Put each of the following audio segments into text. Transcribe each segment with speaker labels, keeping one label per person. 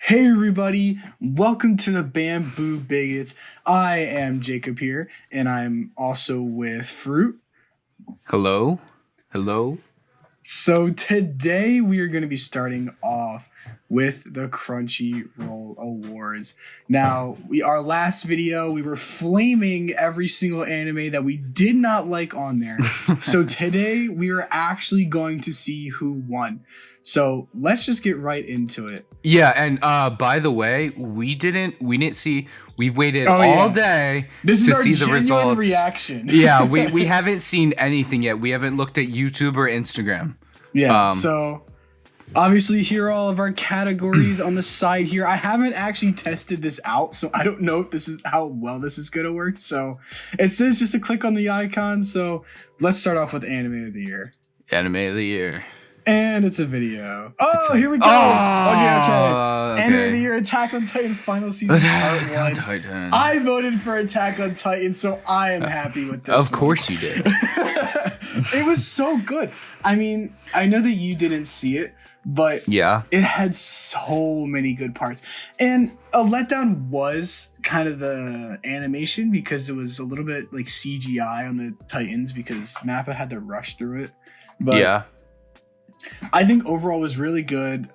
Speaker 1: Hey everybody, welcome to the Bamboo Bigots. I am Jacob here, and I'm also with Fruit.
Speaker 2: Hello? Hello?
Speaker 1: So today we are going to be starting off with the Crunchyroll Awards. Now, our last video, we were flaming every single anime that we did not like on there. So today we are actually going to see who won. So let's just get right into it.
Speaker 2: Yeah, and by the way, we didn't see. We've waited all day to see the results.
Speaker 1: Reaction.
Speaker 2: Yeah, we haven't seen anything yet. We haven't looked at YouTube or Instagram.
Speaker 1: Yeah, so obviously here are all of our categories on the side here. I haven't actually tested this out, so I don't know if this is how well this is gonna work. So it says just to click on the icon. So let's start off with anime of the year.
Speaker 2: Anime of the year.
Speaker 1: And it's a video. Here we go. Okay. Anime of the year, Attack on Titan final season part 1.
Speaker 2: Titan.
Speaker 1: I voted for Attack on Titan, so I am happy with this.
Speaker 2: Of course you did.
Speaker 1: It was so good. I mean, I know that you didn't see it, but
Speaker 2: yeah,
Speaker 1: it had so many good parts. And a letdown was kind of the animation because it was a little bit like CGI on the Titans because Mappa had to rush through it. But yeah, I think overall was really good.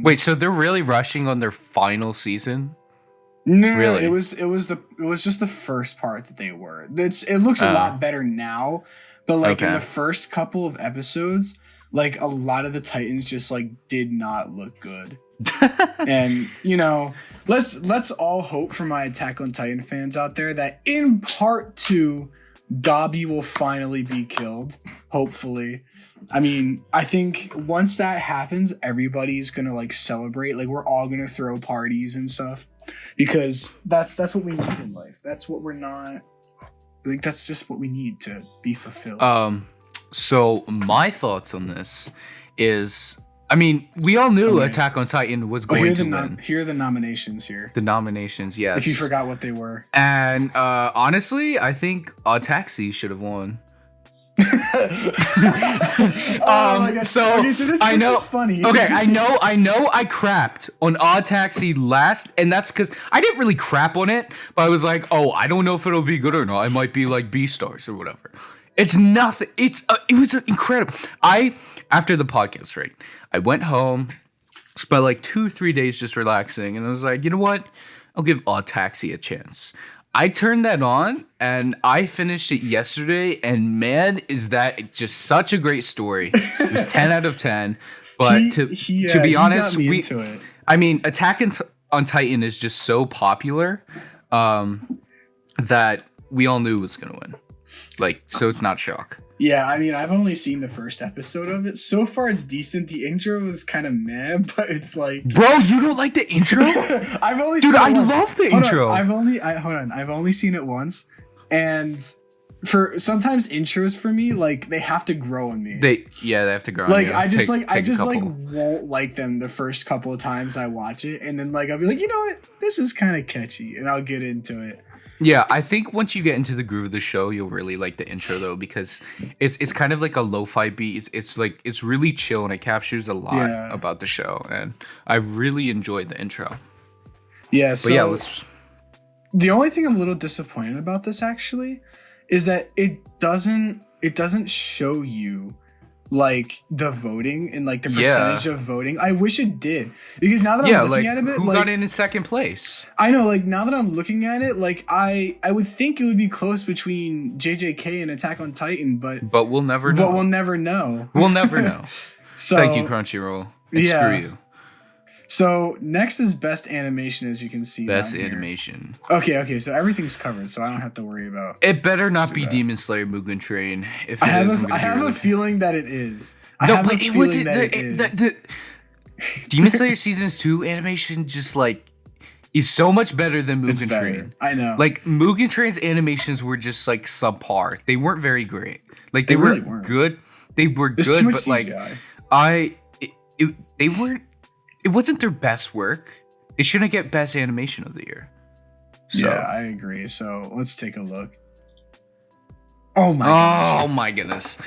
Speaker 2: Wait, so they're really rushing on their final season?
Speaker 1: No, really? It was just the first part that they were. It looks a lot better now, but like in the first couple of episodes, like a lot of the Titans just like did not look good. And you know, let's all hope for my Attack on Titan fans out there that in part 2, Gabi will finally be killed. Hopefully. I mean, I think once that happens, everybody's gonna like celebrate. Like we're all gonna throw parties and stuff because that's what we need in life. That's what we're not. Like that's just what we need to be fulfilled.
Speaker 2: So my thoughts on this is, I mean, we all knew Attack on Titan was going to win.
Speaker 1: Here are the nominations here.
Speaker 2: The nominations, yes.
Speaker 1: If you forgot what they were.
Speaker 2: And honestly, I think Taxi should have won.
Speaker 1: Oh my God. So this is funny.
Speaker 2: Okay, I know I crapped on Odd Taxi last, and that's because I didn't really crap on it, but I was like, oh, I don't know if it'll be good or not. I might be like B stars or whatever. It's nothing. It was incredible. After the podcast, right? I went home, spent like 2-3 days just relaxing, and I was like, you know what? I'll give Odd Taxi a chance. I turned that on and I finished it yesterday, and man, is that just such a great story. It was 10 out of 10. But to be honest, I mean, Attack on Titan is just so popular that we all knew it was going to win. Like, so it's not shock.
Speaker 1: Yeah, I mean, I've only seen the first episode of it. So far, it's decent. The intro is kind of meh, but it's like,
Speaker 2: bro, you don't like the intro?
Speaker 1: I've only
Speaker 2: seen it once.
Speaker 1: I
Speaker 2: love the intro.
Speaker 1: I've only seen it once, and for sometimes intros for me, like they have to grow on me.
Speaker 2: They have to grow.
Speaker 1: Like on you. I just won't like them the first couple of times I watch it, and then like I'll be like, you know what, this is kind of catchy, and I'll get into it.
Speaker 2: Yeah, I think once you get into the groove of the show, you'll really like the intro though, because it's kind of like a lo-fi beat. It's really chill and it captures a lot about the show, and I really enjoyed the intro.
Speaker 1: Yeah, so the only thing I'm a little disappointed about this actually is that it doesn't show you like the voting and like the percentage of voting. I wish it did, because now that I'm looking at it,
Speaker 2: who got in second place?
Speaker 1: I know, like now that I'm looking at it, like I would think it would be close between JJK and Attack on Titan, but
Speaker 2: we'll never know.
Speaker 1: But we'll never know.
Speaker 2: We'll never know.
Speaker 1: So
Speaker 2: thank you, Crunchyroll. Screw you.
Speaker 1: So next is best animation, as you can see.
Speaker 2: Best animation.
Speaker 1: Okay. So everything's covered, so I don't have to worry about.
Speaker 2: It better not be Demon Slayer Mugen Train. If
Speaker 1: I have a feeling that it is. The
Speaker 2: Demon Slayer Seasons 2 animation just like is so much better than Mugen Train.
Speaker 1: I know.
Speaker 2: Like Mugen Train's animations were just like subpar. They weren't very great. Like they really weren't good. They were good, but CGI. Like they weren't. It wasn't their best work. It shouldn't get best animation of the year. So.
Speaker 1: Yeah, I agree. So let's take a look. Oh my
Speaker 2: goodness.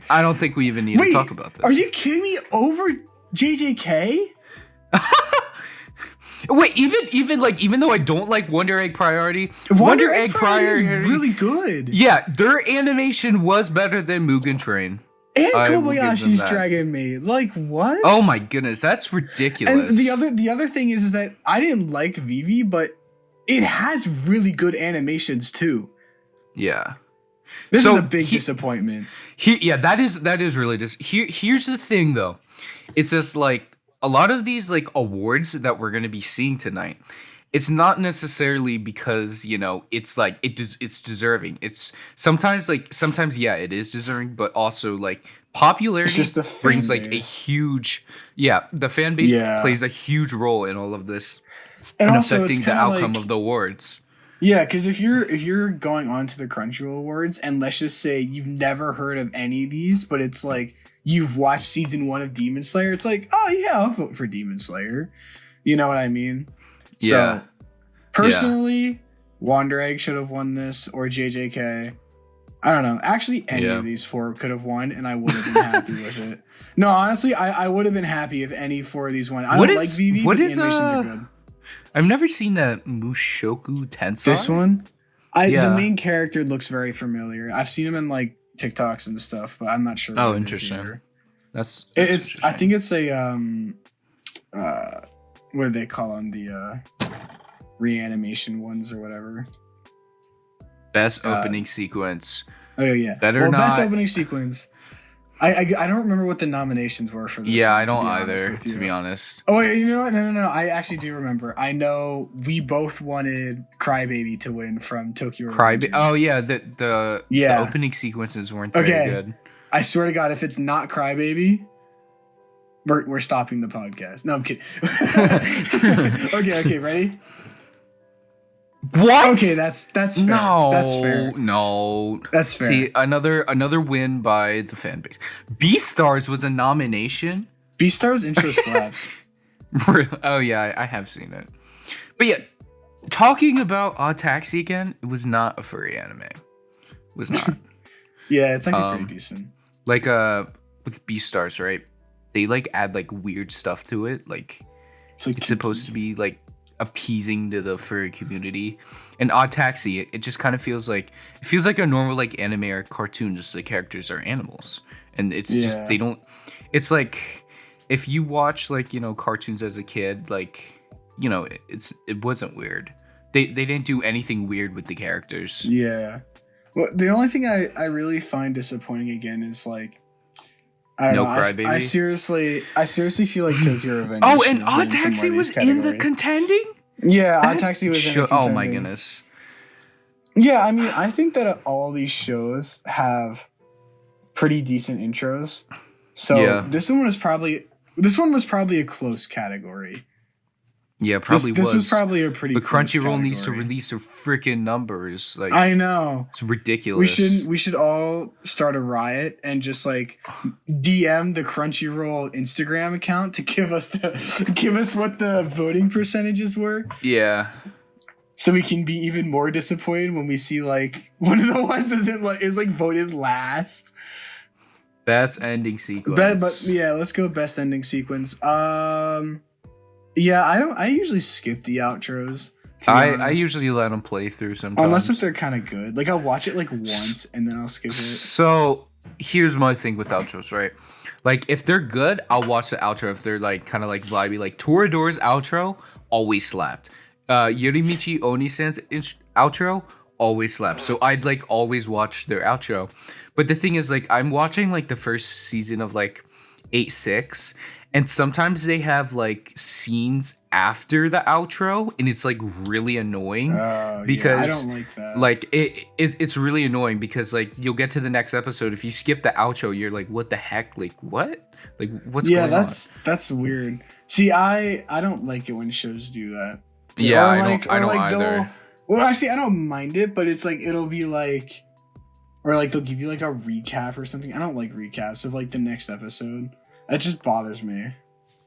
Speaker 2: I don't think we even need to talk about this.
Speaker 1: Are you kidding me? Over JJK?
Speaker 2: Wait, even though I don't like Wonder Egg Priority,
Speaker 1: Wonder Egg Priority is really good.
Speaker 2: Yeah, their animation was better than Mugen Train.
Speaker 1: And Kobayashi's Dragon Maid. Like, what?
Speaker 2: Oh my goodness, that's ridiculous.
Speaker 1: And the other thing is that I didn't like Vivi, but it has really good animations too.
Speaker 2: Yeah.
Speaker 1: This is a big disappointment.
Speaker 2: That is really here's the thing though. It's just like a lot of these like awards that we're going to be seeing tonight. It's not necessarily because, you know, it's like it's deserving. It's sometimes yeah, it is deserving, but also like popularity brings like a huge the fan base plays a huge role in all of this and affecting the outcome of the awards.
Speaker 1: Yeah, because if you're going on to the Crunchyroll Awards and let's just say you've never heard of any of these, but it's like you've watched season 1 of Demon Slayer, it's like, oh yeah, I'll vote for Demon Slayer. You know what I mean?
Speaker 2: Yeah.
Speaker 1: So, personally, Wonder Egg should have won this, or JJK. I don't know. Actually, any of these 4 could have won, and I would have been happy with it. No, honestly, I would have been happy if any 4 of these won. I don't like Vivi, but the animations are good.
Speaker 2: I've never seen that Mushoku Tensei.
Speaker 1: This one? The main character looks very familiar. I've seen him in like TikToks and stuff, but I'm not sure.
Speaker 2: Oh, interesting. That's
Speaker 1: I think it's a what do they call them? The reanimation ones or whatever.
Speaker 2: Best opening sequence.
Speaker 1: Oh yeah. Best opening sequence. I don't remember what the nominations were for this.
Speaker 2: Yeah, I don't either, to be honest.
Speaker 1: Oh wait, you know what? No. I actually do remember. I know we both wanted Crybaby to win from Tokyo Revengers.
Speaker 2: Oh yeah, the opening sequences weren't very good.
Speaker 1: I swear to God, if it's not Crybaby, we're stopping the podcast. No, I'm kidding. Okay, ready?
Speaker 2: What?
Speaker 1: Okay, that's fair.
Speaker 2: No,
Speaker 1: that's fair.
Speaker 2: No,
Speaker 1: that's fair.
Speaker 2: See, another win by the fan base. Beastars was a nomination.
Speaker 1: Beastars intro slaps.
Speaker 2: Oh yeah, I have seen it. But yeah, talking about Odd Taxi again, it was not a furry anime. It was not.
Speaker 1: Yeah, it's actually pretty decent.
Speaker 2: Like with Beastars, right? They like add like weird stuff to it. Like it's supposed to be like appeasing to the furry community. And Odd Taxi, it just kind of feels like a normal like anime or cartoon, just the characters are animals. And it's just they don't, it's like if you watch like, you know, cartoons as a kid, like, you know, it wasn't weird. They didn't do anything weird with the characters.
Speaker 1: Yeah. Well, the only thing I really find disappointing again is like, I don't know.
Speaker 2: Crybaby.
Speaker 1: I seriously feel like Tokyo Revengers.
Speaker 2: Oh, and Odd Taxi was in the contending?
Speaker 1: Yeah, Odd Taxi was in the contending.
Speaker 2: Oh my goodness.
Speaker 1: Yeah, I mean, I think that all these shows have pretty decent intros. So this one was probably a close category.
Speaker 2: Yeah, probably
Speaker 1: this was probably a pretty.
Speaker 2: But Crunchyroll needs to release their freaking numbers. Like
Speaker 1: I know,
Speaker 2: it's ridiculous.
Speaker 1: We should all start a riot and just like DM the Crunchyroll Instagram account to give us what the voting percentages were.
Speaker 2: Yeah.
Speaker 1: So we can be even more disappointed when we see like one of the ones is voted last.
Speaker 2: Best ending sequence.
Speaker 1: But yeah, let's go best ending sequence. Yeah, I usually skip the outros.
Speaker 2: I usually let them play through sometimes.
Speaker 1: Unless if they're kind of good. Like, I'll watch it, like, once, and then I'll skip it.
Speaker 2: So, here's my thing with outros, right? Like, if they're good, I'll watch the outro. If they're, like, kind of, like, vibey. Like, Torador's outro always slapped. Yorimichi Oni-san's outro always slapped. So, I'd, like, always watch their outro. But the thing is, like, I'm watching, like, the first season of, like, 8-6, and sometimes they have like scenes after the outro, and it's like really annoying because
Speaker 1: I don't like that.
Speaker 2: Like it's really annoying because like you'll get to the next episode, if you skip the outro, you're like, what the heck? Like what? Like what's going on?
Speaker 1: Yeah, that's weird. See, I don't like it when shows do that.
Speaker 2: Yeah, I don't either.
Speaker 1: Well, actually, I don't mind it, but it's like it'll be like, or like they'll give you like a recap or something. I don't like recaps of like the next episode. It just bothers me.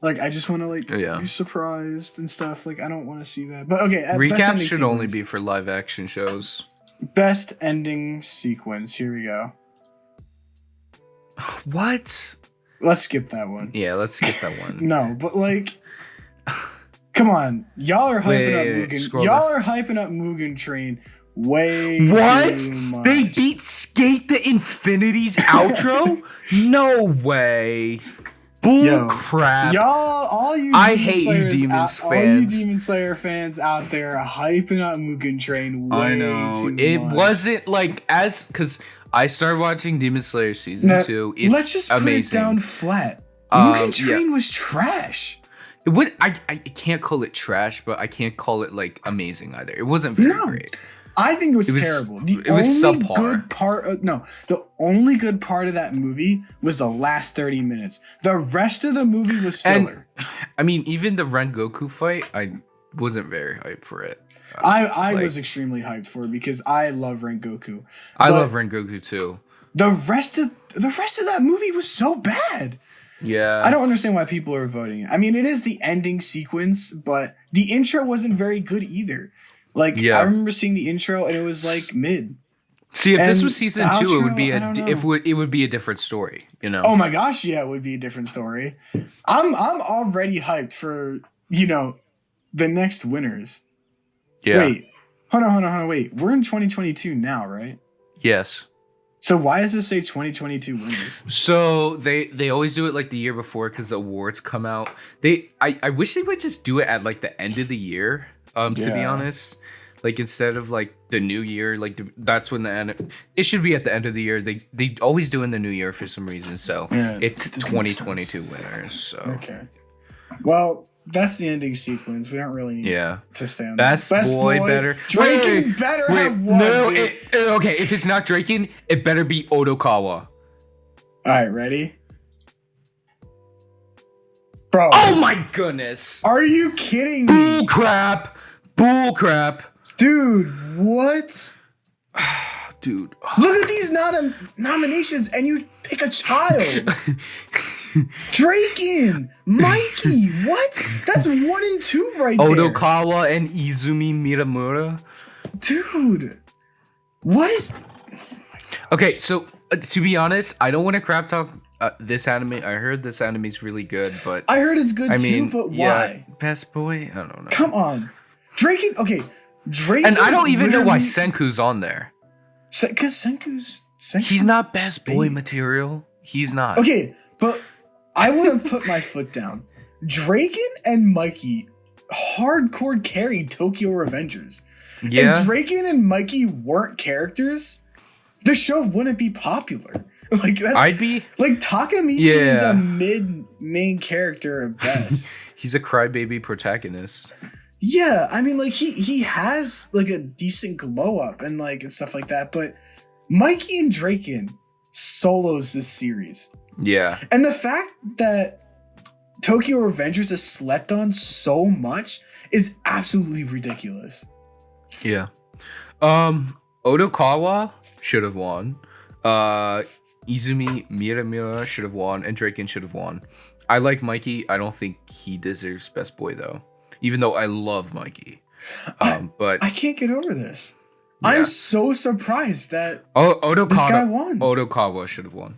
Speaker 1: Like, I just want to, like, be surprised and stuff. Like, I don't want to see that. But, okay.
Speaker 2: Recaps should only be for live action shows.
Speaker 1: Best ending sequence. Here we go.
Speaker 2: What?
Speaker 1: Let's skip that one.
Speaker 2: Yeah, let's skip that one.
Speaker 1: No, but, like, Come on, y'all are hyping up Mugen. Y'all are hyping up Mugen Train way too much.
Speaker 2: They beat Skate the Infinity's outro? No way. Bull crap.
Speaker 1: Y'all, all you
Speaker 2: I hate you Demons fans.
Speaker 1: All you Demon Slayer fans out there are hyping up Mugen Train way too much.
Speaker 2: It wasn't like because I started watching Demon Slayer season 2. It's
Speaker 1: let's just
Speaker 2: amazing.
Speaker 1: Put it down flat. Mugen Train was trash.
Speaker 2: It was. I can't call it trash, but I can't call it like amazing either. It wasn't very great.
Speaker 1: I think it was terrible.
Speaker 2: It was subpar.
Speaker 1: The only good part of that movie was the last 30 minutes. The rest of the movie was filler.
Speaker 2: And, I mean, even the Rengoku fight, I wasn't very hyped for it.
Speaker 1: I was extremely hyped for it because I love Rengoku.
Speaker 2: I love Rengoku too.
Speaker 1: The rest of that movie was so bad.
Speaker 2: Yeah.
Speaker 1: I don't understand why people are voting. I mean, it is the ending sequence, but the intro wasn't very good either. Like, I remember seeing the intro and it was like mid.
Speaker 2: See, if this was season 2, it would be it would be a different story, you know.
Speaker 1: Oh my gosh, yeah, it would be a different story. I'm already hyped for, the next winners.
Speaker 2: Yeah.
Speaker 1: Wait. Hold on, wait. We're in 2022 now, right?
Speaker 2: Yes.
Speaker 1: So why does this say 2022 winners?
Speaker 2: So they always do it like the year before because the awards come out. I wish they would just do it at like the end of the year. To be honest, like instead of like the new year, like that's when it should be at the end of the year. They always do in the new year for some reason. So it's 2022 winners. So
Speaker 1: okay, well that's the ending sequence. We don't really need to stay on
Speaker 2: Best boy better.
Speaker 1: Draken better have won.
Speaker 2: No, okay. If it's not Draken, it better be Odokawa.
Speaker 1: All right, ready? Bro.
Speaker 2: Oh my goodness.
Speaker 1: Are you kidding me?
Speaker 2: Bull crap.
Speaker 1: Dude, what?
Speaker 2: Dude.
Speaker 1: Look at these nominations and you pick a child. Draken, Mikey, what? That's 1 and 2 right there.
Speaker 2: Odokawa and Izumi Miramura.
Speaker 1: Dude. What is...
Speaker 2: Okay, so to be honest, I don't want to crap talk this anime. I heard this anime is really good, but
Speaker 1: I heard it's good too, but why?
Speaker 2: Best boy? I don't know.
Speaker 1: Come on. Draken,
Speaker 2: and I don't even know why Senku's on there.
Speaker 1: Because Senku's
Speaker 2: he's not best boy material. He's not.
Speaker 1: Okay, but I want to put my foot down. Draken and Mikey hardcore carried Tokyo Revengers.
Speaker 2: Yeah.
Speaker 1: If Draken and Mikey weren't characters, the show wouldn't be popular. Like Takamichi is a mid-main character at best.
Speaker 2: He's a crybaby protagonist.
Speaker 1: Yeah, I mean, like he has like a decent glow up and like and stuff like that, but Mikey and Draken solos this series.
Speaker 2: Yeah,
Speaker 1: and the fact that Tokyo Revengers is slept on so much is absolutely ridiculous.
Speaker 2: Yeah, Odokawa should have won. Izumi Miramura should have won, and Draken should have won. I like Mikey. I don't think he deserves best boy though. Even though I love Mikey. But
Speaker 1: I can't get over this. Yeah. I'm so surprised that this guy won.
Speaker 2: Odokawa should have won.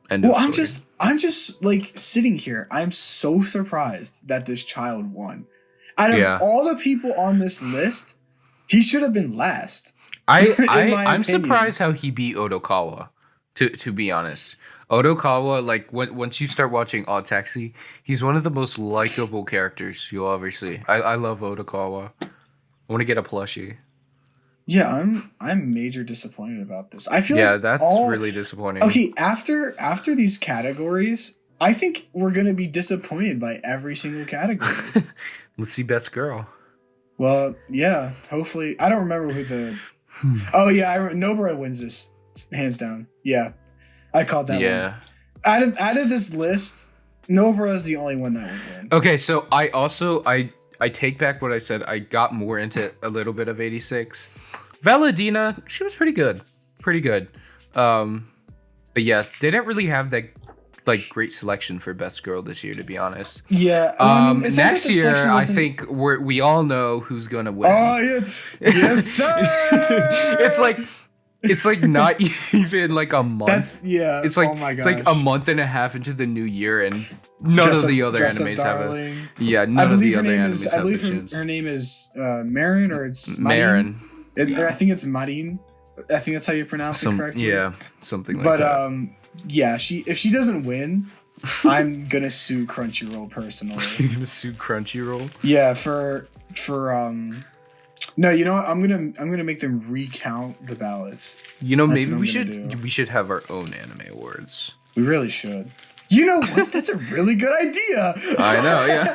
Speaker 1: Well, I'm just like sitting here. I'm so surprised that this child won. Out of all the people on this list, he should have been last.
Speaker 2: I'm surprised how he beat Odokawa, to be honest. Odokawa, like once you start watching Odd Taxi, he's one of the most likable characters you'll ever see. I love Odokawa. I want to get a plushie.
Speaker 1: Yeah, I'm major disappointed about this. I feel like
Speaker 2: that's really disappointing.
Speaker 1: Okay, after these categories, I think we're gonna be disappointed by every single category.
Speaker 2: Let's see Best Girl.
Speaker 1: Well, yeah, hopefully. I don't remember who the. Oh yeah, Nobara wins this hands down. Yeah. I called that one. Out of this list, Nobara is the only one that would win.
Speaker 2: Okay, so I take back what I said. I got more into a little bit of 86. Valentina, she was pretty good. But yeah, they didn't really have that like great selection for best girl this year, to be honest.
Speaker 1: Yeah.
Speaker 2: Next year, I think we all know who's gonna win.
Speaker 1: Oh yeah, yes sir.
Speaker 2: It's like It's like not even like a month. It's like
Speaker 1: oh my gosh.
Speaker 2: It's like a month and a half into the new year, and none of the other animes have it. Yeah, none of the other animes have it. I believe
Speaker 1: her name is Marin, or it's
Speaker 2: Marin.
Speaker 1: I think it's Marin. I think that's how you pronounce it correctly.
Speaker 2: Yeah, something like that. But
Speaker 1: yeah, if she doesn't win, I'm gonna sue Crunchyroll personally.
Speaker 2: You're gonna sue Crunchyroll?
Speaker 1: Yeah, for no, you know what? I'm gonna make them recount the ballots.
Speaker 2: You know, maybe we should have our own anime awards.
Speaker 1: We really should. You know what? That's a really good idea.
Speaker 2: I know, yeah.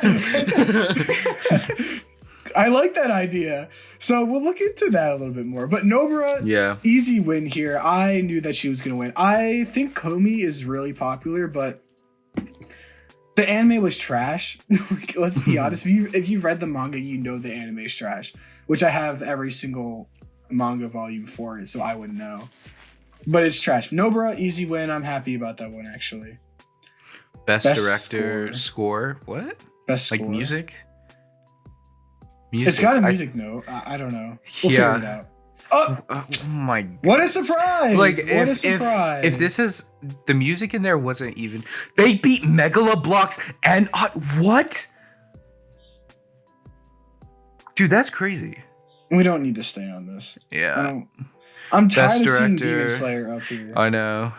Speaker 1: I like that idea. So we'll look into that a little bit more. But Nobara, easy win here. I knew that she was gonna win. I think Komi is really popular, but the anime was trash. Let's be honest. If you read the manga, you know the anime is trash. Which I have every single manga volume for it, so I would know. But it's trash. Nobara, easy win. I'm happy about that one, actually.
Speaker 2: Best director score. What?
Speaker 1: Best score.
Speaker 2: Like music?
Speaker 1: It's got a music note. I don't know. We'll figure it out.
Speaker 2: Oh my god.
Speaker 1: What a surprise!
Speaker 2: Like, if this is the music in there wasn't even, they beat Megaloblocks and what? Dude, that's crazy.
Speaker 1: We don't need to stay on this.
Speaker 2: Yeah.
Speaker 1: I'm tired of seeing Demon Slayer up here.
Speaker 2: I know.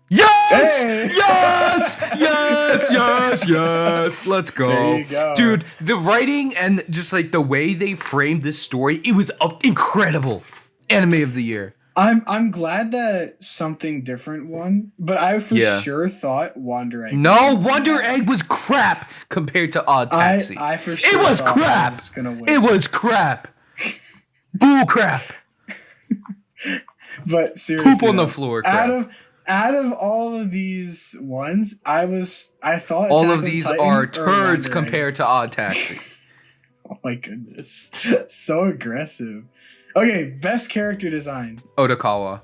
Speaker 2: Yes!
Speaker 1: Hey!
Speaker 2: Yes! Yes! Yes! Yes! Let's go.
Speaker 1: There you go.
Speaker 2: Dude, the writing and just like the way they framed this story, it was incredible. Anime of the year.
Speaker 1: I'm glad that something different won, but I for sure thought Wonder Egg.
Speaker 2: No, Wonder Egg was crap compared to Odd Taxi.
Speaker 1: I for sure
Speaker 2: it was crap.
Speaker 1: Was gonna win.
Speaker 2: It was crap. Bull crap.
Speaker 1: But seriously,
Speaker 2: poop on the floor. Crap.
Speaker 1: Out of all of these ones, I thought
Speaker 2: all of these are turds compared to Odd Taxi.
Speaker 1: Oh my goodness, so aggressive. Okay, best character design.
Speaker 2: Otokawa.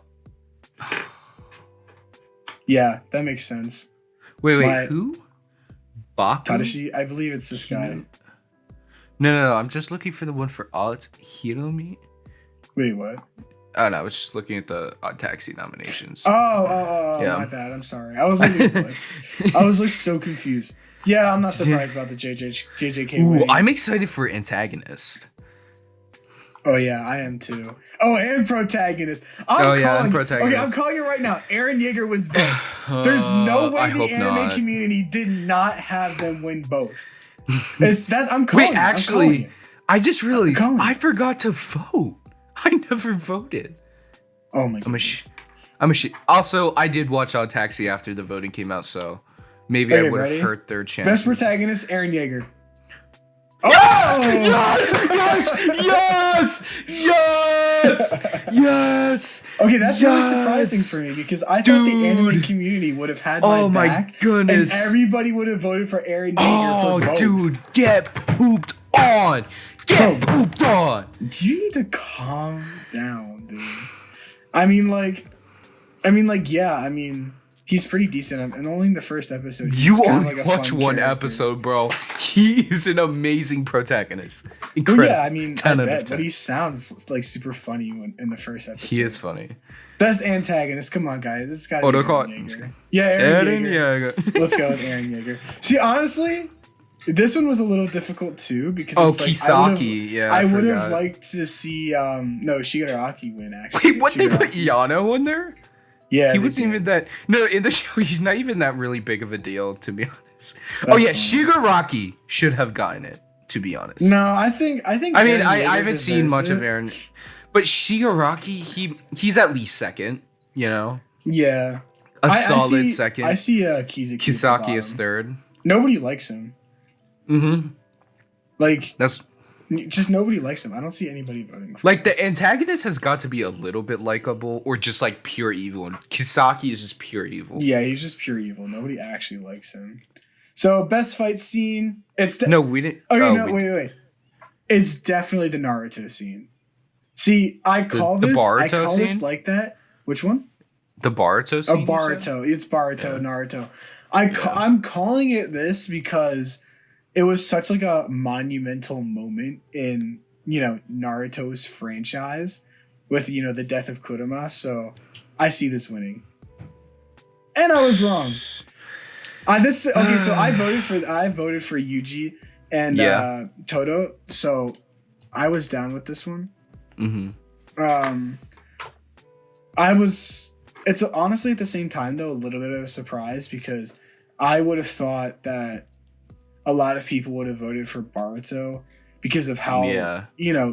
Speaker 1: Yeah, that makes sense.
Speaker 2: Wait, who? Baku?
Speaker 1: Tadashi? I believe it's this guy.
Speaker 2: No, I'm just looking for the one for Odd Hiromi.
Speaker 1: Wait, what?
Speaker 2: Oh no, I was just looking at the Odd Taxi nominations.
Speaker 1: Oh, yeah. My bad. I'm sorry. I was like so confused. Yeah, I'm not surprised about the JJK winning.
Speaker 2: I'm excited for Antagonist.
Speaker 1: Oh yeah, I am too. Oh, and Protagonist.
Speaker 2: And Protagonist.
Speaker 1: Okay, I'm calling it right now. Eren Yeager wins both. There's no way the anime community did not have them win both. It's that I'm calling.
Speaker 2: Wait, actually, I just realized I forgot to vote. I never voted.
Speaker 1: Oh my goodness.
Speaker 2: I'm a shit. Also, I did watch Odd Taxi after the voting came out, so maybe I would have hurt their chance.
Speaker 1: Best protagonist, Eren Yeager.
Speaker 2: Yes! Yes!
Speaker 1: Okay, that's really surprising for me because I thought the anime community would have had my back.
Speaker 2: My goodness.
Speaker 1: And everybody would have voted for Eren Yeager for both.
Speaker 2: Dude, get pooped on. Get pooped on.
Speaker 1: You need to calm down, dude. He's pretty decent, and only in the first episode.
Speaker 2: You only watch one episode, bro. He is an amazing protagonist. Incredible.
Speaker 1: Yeah, I bet, but he sounds like super funny in the first episode.
Speaker 2: He is funny.
Speaker 1: Best antagonist, come on, guys, it's got to be Eren Yeager. Yeah, Eren Yeager. Let's go with Eren Yeager. See, honestly, this one was a little difficult too because
Speaker 2: Kisaki.
Speaker 1: I would have liked to see Shigaraki win. Actually,
Speaker 2: wait, what they put Yano in there?
Speaker 1: Yeah,
Speaker 2: he wasn't even that. No, in the show, he's not even that really big of a deal, to be honest. Shigaraki should have gotten it, to be honest.
Speaker 1: No, I think. I
Speaker 2: haven't seen much of Eren, but Shigaraki, he's at least second. You know.
Speaker 1: Yeah.
Speaker 2: Solid second.
Speaker 1: I see Kisaki
Speaker 2: is third.
Speaker 1: Nobody likes him.
Speaker 2: Mm-hmm.
Speaker 1: Like that's. Just nobody likes him. I don't see anybody voting for
Speaker 2: him. The antagonist has got to be a little bit likable or just like pure evil. And Kisaki is just pure evil.
Speaker 1: Yeah, he's just pure evil. Nobody actually likes him. So best fight scene.
Speaker 2: No, we didn't.
Speaker 1: Okay, wait. It's definitely the Naruto scene. See, I call this like that. Which one?
Speaker 2: The Boruto scene?
Speaker 1: Boruto. It's Boruto, Naruto. I'm calling it this because it was such like a monumental moment in, Naruto's franchise with the death of Kurama. So I see this winning, and I was wrong. So I voted for Yuji and Toto. So I was down with this one. Mm-hmm. It's honestly at the same time though a little bit of a surprise because I would have thought that a lot of people would have voted for Boruto because of how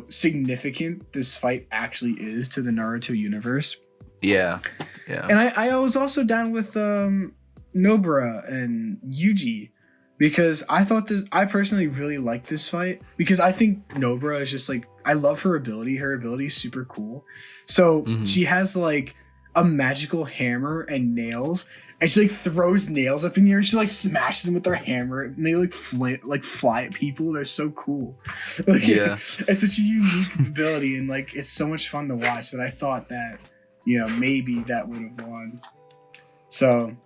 Speaker 1: significant this fight actually is to the Naruto universe. Yeah. And I was also down with Nobara and Yuji because I personally really like this fight because I think Nobara is just like, I love her ability. Her ability is super cool. So she has like a magical hammer and nails, and she like throws nails up in the air and she like smashes them with her hammer and they like fly at people. They're so cool. It's such a unique ability and like it's so much fun to watch that I thought that maybe that would have won. So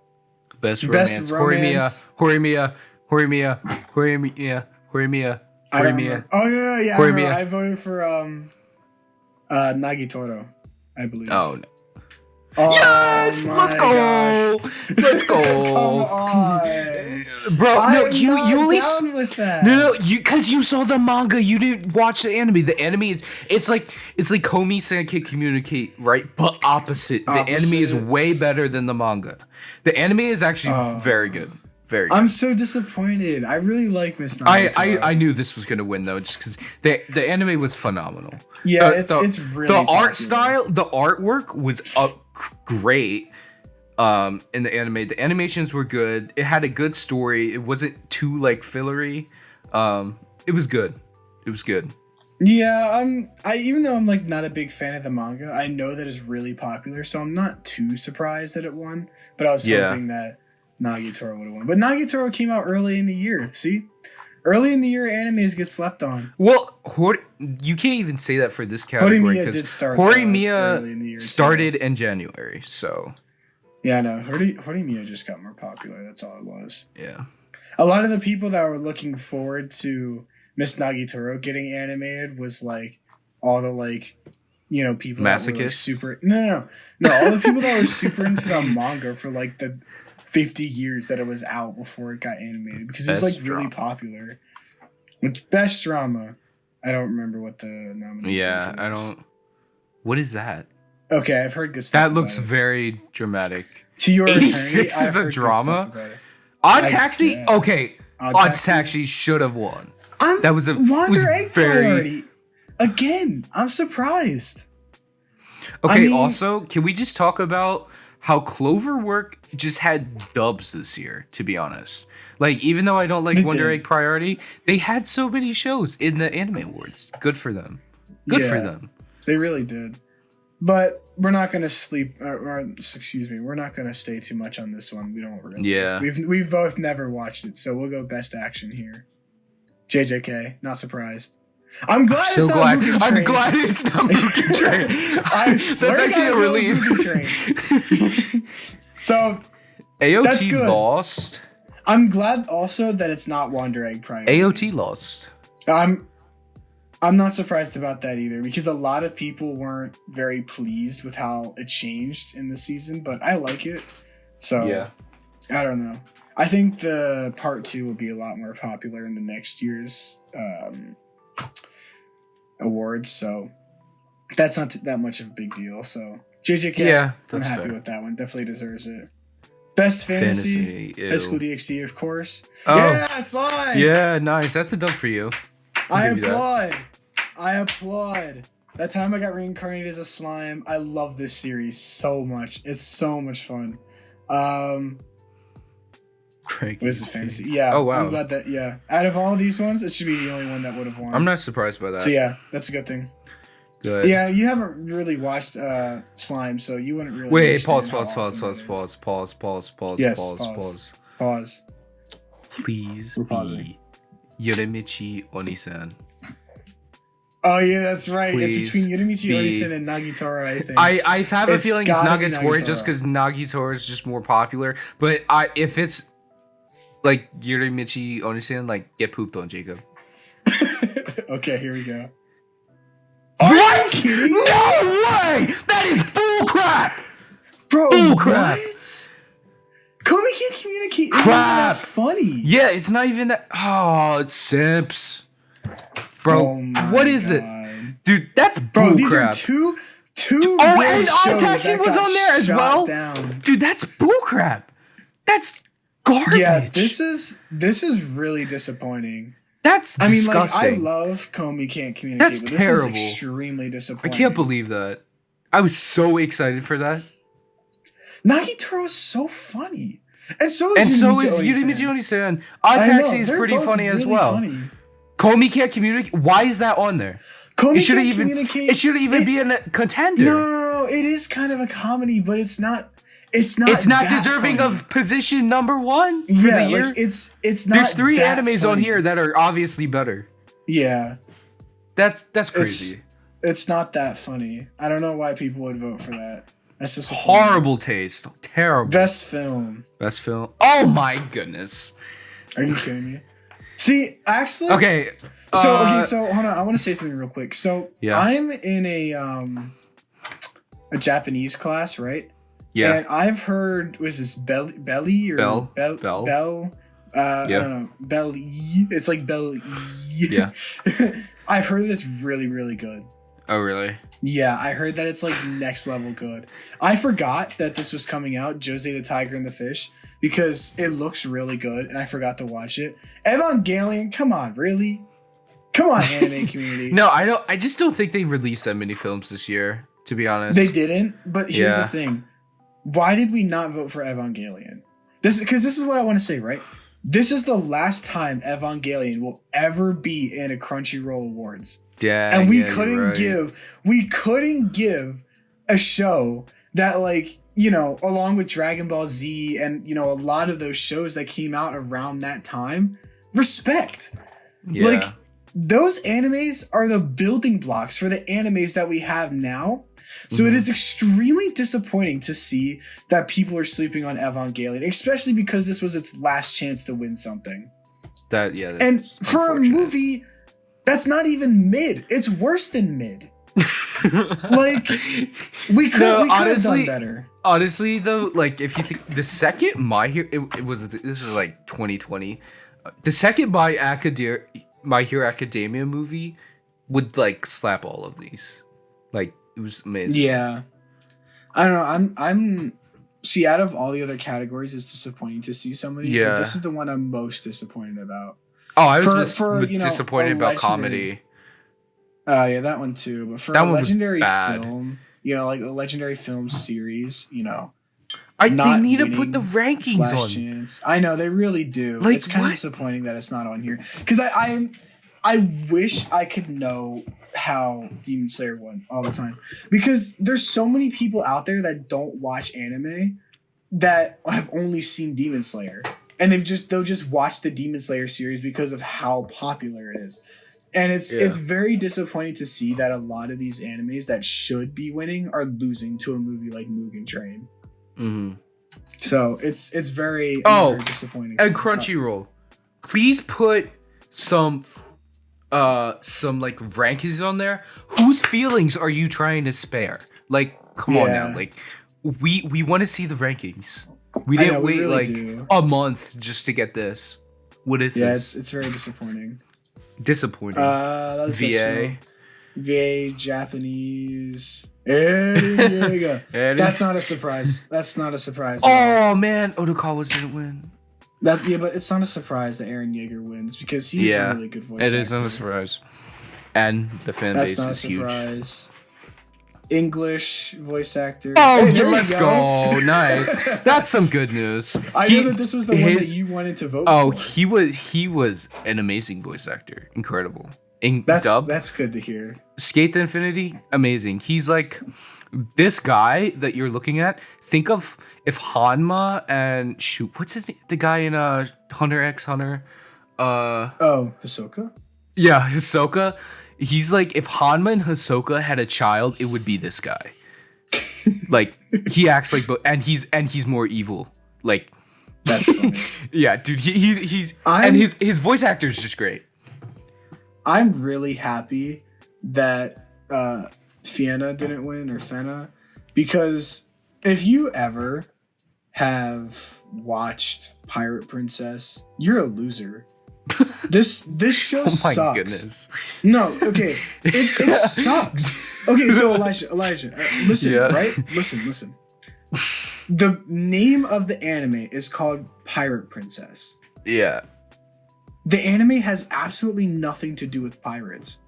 Speaker 2: best romance. Horimiya.
Speaker 1: Oh no, yeah. I voted for Nagitoro, I believe.
Speaker 2: Oh no. Yes! Let's go! Let's go!
Speaker 1: Come on,
Speaker 2: bro. No,
Speaker 1: you only down with that.
Speaker 2: No, because you saw the manga, you didn't watch the anime. The anime it's like Komi-san can communicate, right? But opposite. The anime is way better than the manga. The anime is actually very good. Very good.
Speaker 1: I'm so disappointed. I really like Miss Nagitoro.
Speaker 2: I knew this was gonna win though, just because the anime was phenomenal.
Speaker 1: Yeah, it's really
Speaker 2: the
Speaker 1: popular.
Speaker 2: art style, the artwork was great. In the anime, the animations were good. It had a good story. It wasn't too like fillery. It was good. It was good.
Speaker 1: Yeah, even though I'm like not a big fan of the manga, I know that it's really popular, so I'm not too surprised that it won. But I was hoping that Nagitoro would have won. But Nagitoro came out early in the year. See? Early in the year, animes get slept on.
Speaker 2: Well, you can't even say that for this category because Horimiya started in January, so...
Speaker 1: Yeah, no, Horimiya just got more popular. That's all it was.
Speaker 2: Yeah.
Speaker 1: A lot of the people that were looking forward to Miss Nagitoro getting animated was like all the like, people that were like super... No. All the people that were super into the manga for like the 50 years that it was out before it got animated because it was like really popular. Best drama. I don't remember what the nomination was.
Speaker 2: Yeah, I don't... What is that?
Speaker 1: Okay, I've heard good stuff.
Speaker 2: That looks very dramatic.
Speaker 1: To Your
Speaker 2: 86 Eternity, is a drama? Odd Taxi? Okay. Odd Taxi should have won. That was a
Speaker 1: Wonder Egg priority. Again, I'm surprised.
Speaker 2: Okay, also, can we just talk about how Cloverwork just had dubs this year, to be honest. Like, even though I don't like Wonder Egg Priority, they had so many shows in the Anime Awards. Good for them. Good for them.
Speaker 1: They really did. But we're not going to sleep, we're not going to stay too much on this one. We don't really.
Speaker 2: Yeah.
Speaker 1: We've both never watched it, so we'll go best action here. JJK, not surprised. I'm glad it's not Mugen Train.
Speaker 2: I'm glad it's not Mugen Train.
Speaker 1: I swear that's actually a relief. So
Speaker 2: AOT lost.
Speaker 1: I'm glad also that it's not Wonder Egg Priority.
Speaker 2: AOT lost.
Speaker 1: I'm not surprised about that either because a lot of people weren't very pleased with how it changed in the season, but I like it. So yeah. I don't know. I think the part 2 will be a lot more popular in the next year's awards, so that's not that much of a big deal. So JJK, I'm happy with that one. Definitely deserves it. Best fantasy High School DxD, of course. Oh. Yeah, slime.
Speaker 2: Yeah, nice. That's a dub for you.
Speaker 1: I applaud. That time I got reincarnated as a slime. I love this series so much. It's so much fun. What is this fantasy? Yeah. Oh wow. I'm glad that out of all these ones, it should be the only one that would have won.
Speaker 2: I'm not surprised by that.
Speaker 1: So yeah, that's a good thing.
Speaker 2: Good.
Speaker 1: Yeah, you haven't really watched Slime, so you wouldn't really.
Speaker 2: Wait, pause. Please be Yorimichi Onisan.
Speaker 1: Oh yeah, that's right. It's between Yorimichi Onisan and Nagitoro, I think.
Speaker 2: I have a feeling it's Nagitoro just because Nagitoro is just more popular. But if it's like Yorimichi Onisan, like get pooped on, Jacob.
Speaker 1: Okay, here we go.
Speaker 2: What?
Speaker 1: kidding?
Speaker 2: No way! That is bullcrap!
Speaker 1: Bro,
Speaker 2: bullcrap!
Speaker 1: What? Komi can't communicate.
Speaker 2: Crap!
Speaker 1: Isn't that funny?
Speaker 2: Yeah, it's not even that. Oh, it's simps. Bro, what is it? Dude, that's bullcrap. Bro, these are
Speaker 1: two
Speaker 2: Oh, and Odd Taxi was on there as well.
Speaker 1: Down.
Speaker 2: Dude, that's bullcrap. That's garbage.
Speaker 1: Yeah, this is really disappointing.
Speaker 2: That's disgusting.
Speaker 1: I love Komi can't communicate.
Speaker 2: That's
Speaker 1: but
Speaker 2: terrible.
Speaker 1: This is extremely disappointing.
Speaker 2: I can't believe that. I was so excited for that.
Speaker 1: Nagitoro is so funny. And so is
Speaker 2: Yurimichi Oni-san. Odd Taxi is pretty funny as well. Funny. Komi can't communicate. Why is that on there?
Speaker 1: Komi can't communicate.
Speaker 2: It shouldn't even be a contender.
Speaker 1: No, it is kind of a comedy, but it's not. It's not
Speaker 2: deserving
Speaker 1: funny.
Speaker 2: of position number 1 for the year.
Speaker 1: Like it's not.
Speaker 2: There's 3 animes
Speaker 1: funny.
Speaker 2: on here that are obviously better.
Speaker 1: Yeah,
Speaker 2: that's crazy.
Speaker 1: It's not that funny. I don't know why people would vote for that. That's just
Speaker 2: horrible taste. Terrible.
Speaker 1: Best film.
Speaker 2: Oh my goodness.
Speaker 1: Are you kidding me? See, actually.
Speaker 2: Okay.
Speaker 1: So hold on. I want to say something real quick. So
Speaker 2: yeah.
Speaker 1: I'm in a Japanese class, right?
Speaker 2: Yeah.
Speaker 1: And I've heard, was this Belly or
Speaker 2: Bell?
Speaker 1: Bell? I don't know. Belly. It's like Belly.
Speaker 2: Yeah.
Speaker 1: I've heard that it's really, really good.
Speaker 2: Oh, really?
Speaker 1: Yeah, I heard that it's like next level good. I forgot that this was coming out, Jose the Tiger and the Fish, because it looks really good, and I forgot to watch it. Evangelion, come on, really? Come on, anime community.
Speaker 2: No, I don't. I just don't think they released that many films this year, to be honest.
Speaker 1: They didn't, but here's the thing. Why did we not vote for Evangelion? This is what I want to say, right? This is the last time Evangelion will ever be in a Crunchyroll Awards.
Speaker 2: Yeah,
Speaker 1: and we couldn't give a show that, like, you know, along with Dragon Ball Z and, you know, a lot of those shows that came out around that time, respect.
Speaker 2: Yeah.
Speaker 1: Like, those animes are the building blocks for the animes that we have now. So it is extremely disappointing to see that people are sleeping on Evangelion, especially because this was its last chance to win something.
Speaker 2: And
Speaker 1: for a movie that's not even mid, it's worse than mid. Like, we could have done better.
Speaker 2: Honestly, though, like, if you think the second this was like 2020, the second My Hero Academia movie would like slap all of these. Like, it was amazing.
Speaker 1: Yeah, I don't know. I'm see, out of all the other categories, it's disappointing to see some of these.
Speaker 2: Yeah.
Speaker 1: But this is the one I'm most disappointed about.
Speaker 2: Oh, I was disappointed about comedy.
Speaker 1: Yeah, that one too. But for a legendary film, you know, like a legendary film series, you know,
Speaker 2: they need to put the rankings on.
Speaker 1: Chance. I know they really do. Like, it's kind of disappointing that it's not on here because I wish I could know how Demon Slayer won all the time, because there's so many people out there that don't watch anime that have only seen Demon Slayer. And they'll just watch the Demon Slayer series because of how popular it is. And it's very disappointing to see that a lot of these animes that should be winning are losing to a movie like Mugen Train.
Speaker 2: Mm-hmm.
Speaker 1: So it's very disappointing.
Speaker 2: And Crunchyroll, please put some like rankings on there. Whose feelings are you trying to spare? Like, come on now. Like, we want to see the rankings. We didn't wait really a month just to get this. What is this?
Speaker 1: Yeah, it's very disappointing.
Speaker 2: That was
Speaker 1: VA Japanese. That's not a surprise. That's not a surprise.
Speaker 2: Oh man, Odokawa didn't win.
Speaker 1: But it's not a surprise that Eren Yeager wins because he's a really good voice actor.
Speaker 2: It is not a surprise. And the fan base is huge.
Speaker 1: Surprise. English voice actor.
Speaker 2: Oh, let's go. Nice. That's some good news.
Speaker 1: I know that this was the one that you wanted to vote for.
Speaker 2: Oh, he was an amazing voice actor. Incredible.
Speaker 1: That's good to hear.
Speaker 2: Skate to Infinity, amazing. He's like this guy that you're looking at. Think of if Hanma and what's his name? The guy in Hunter x Hunter.
Speaker 1: Hisoka?
Speaker 2: Yeah, Hisoka. He's like, if Hanma and Hisoka had a child, it would be this guy. Like, he acts like, and he's more evil. Like,
Speaker 1: that's funny.
Speaker 2: Yeah, dude. His voice actor is just great.
Speaker 1: I'm really happy that Fiena didn't win, or Fena, because if you ever have watched Pirate Princess, you're a loser. This show
Speaker 2: oh my
Speaker 1: sucks.
Speaker 2: Goodness.
Speaker 1: No, okay, it sucks. Okay, so Elijah, listen,
Speaker 2: Yeah.
Speaker 1: right? Listen. The name of the anime is called Pirate Princess.
Speaker 2: Yeah.
Speaker 1: The anime has absolutely nothing to do with pirates.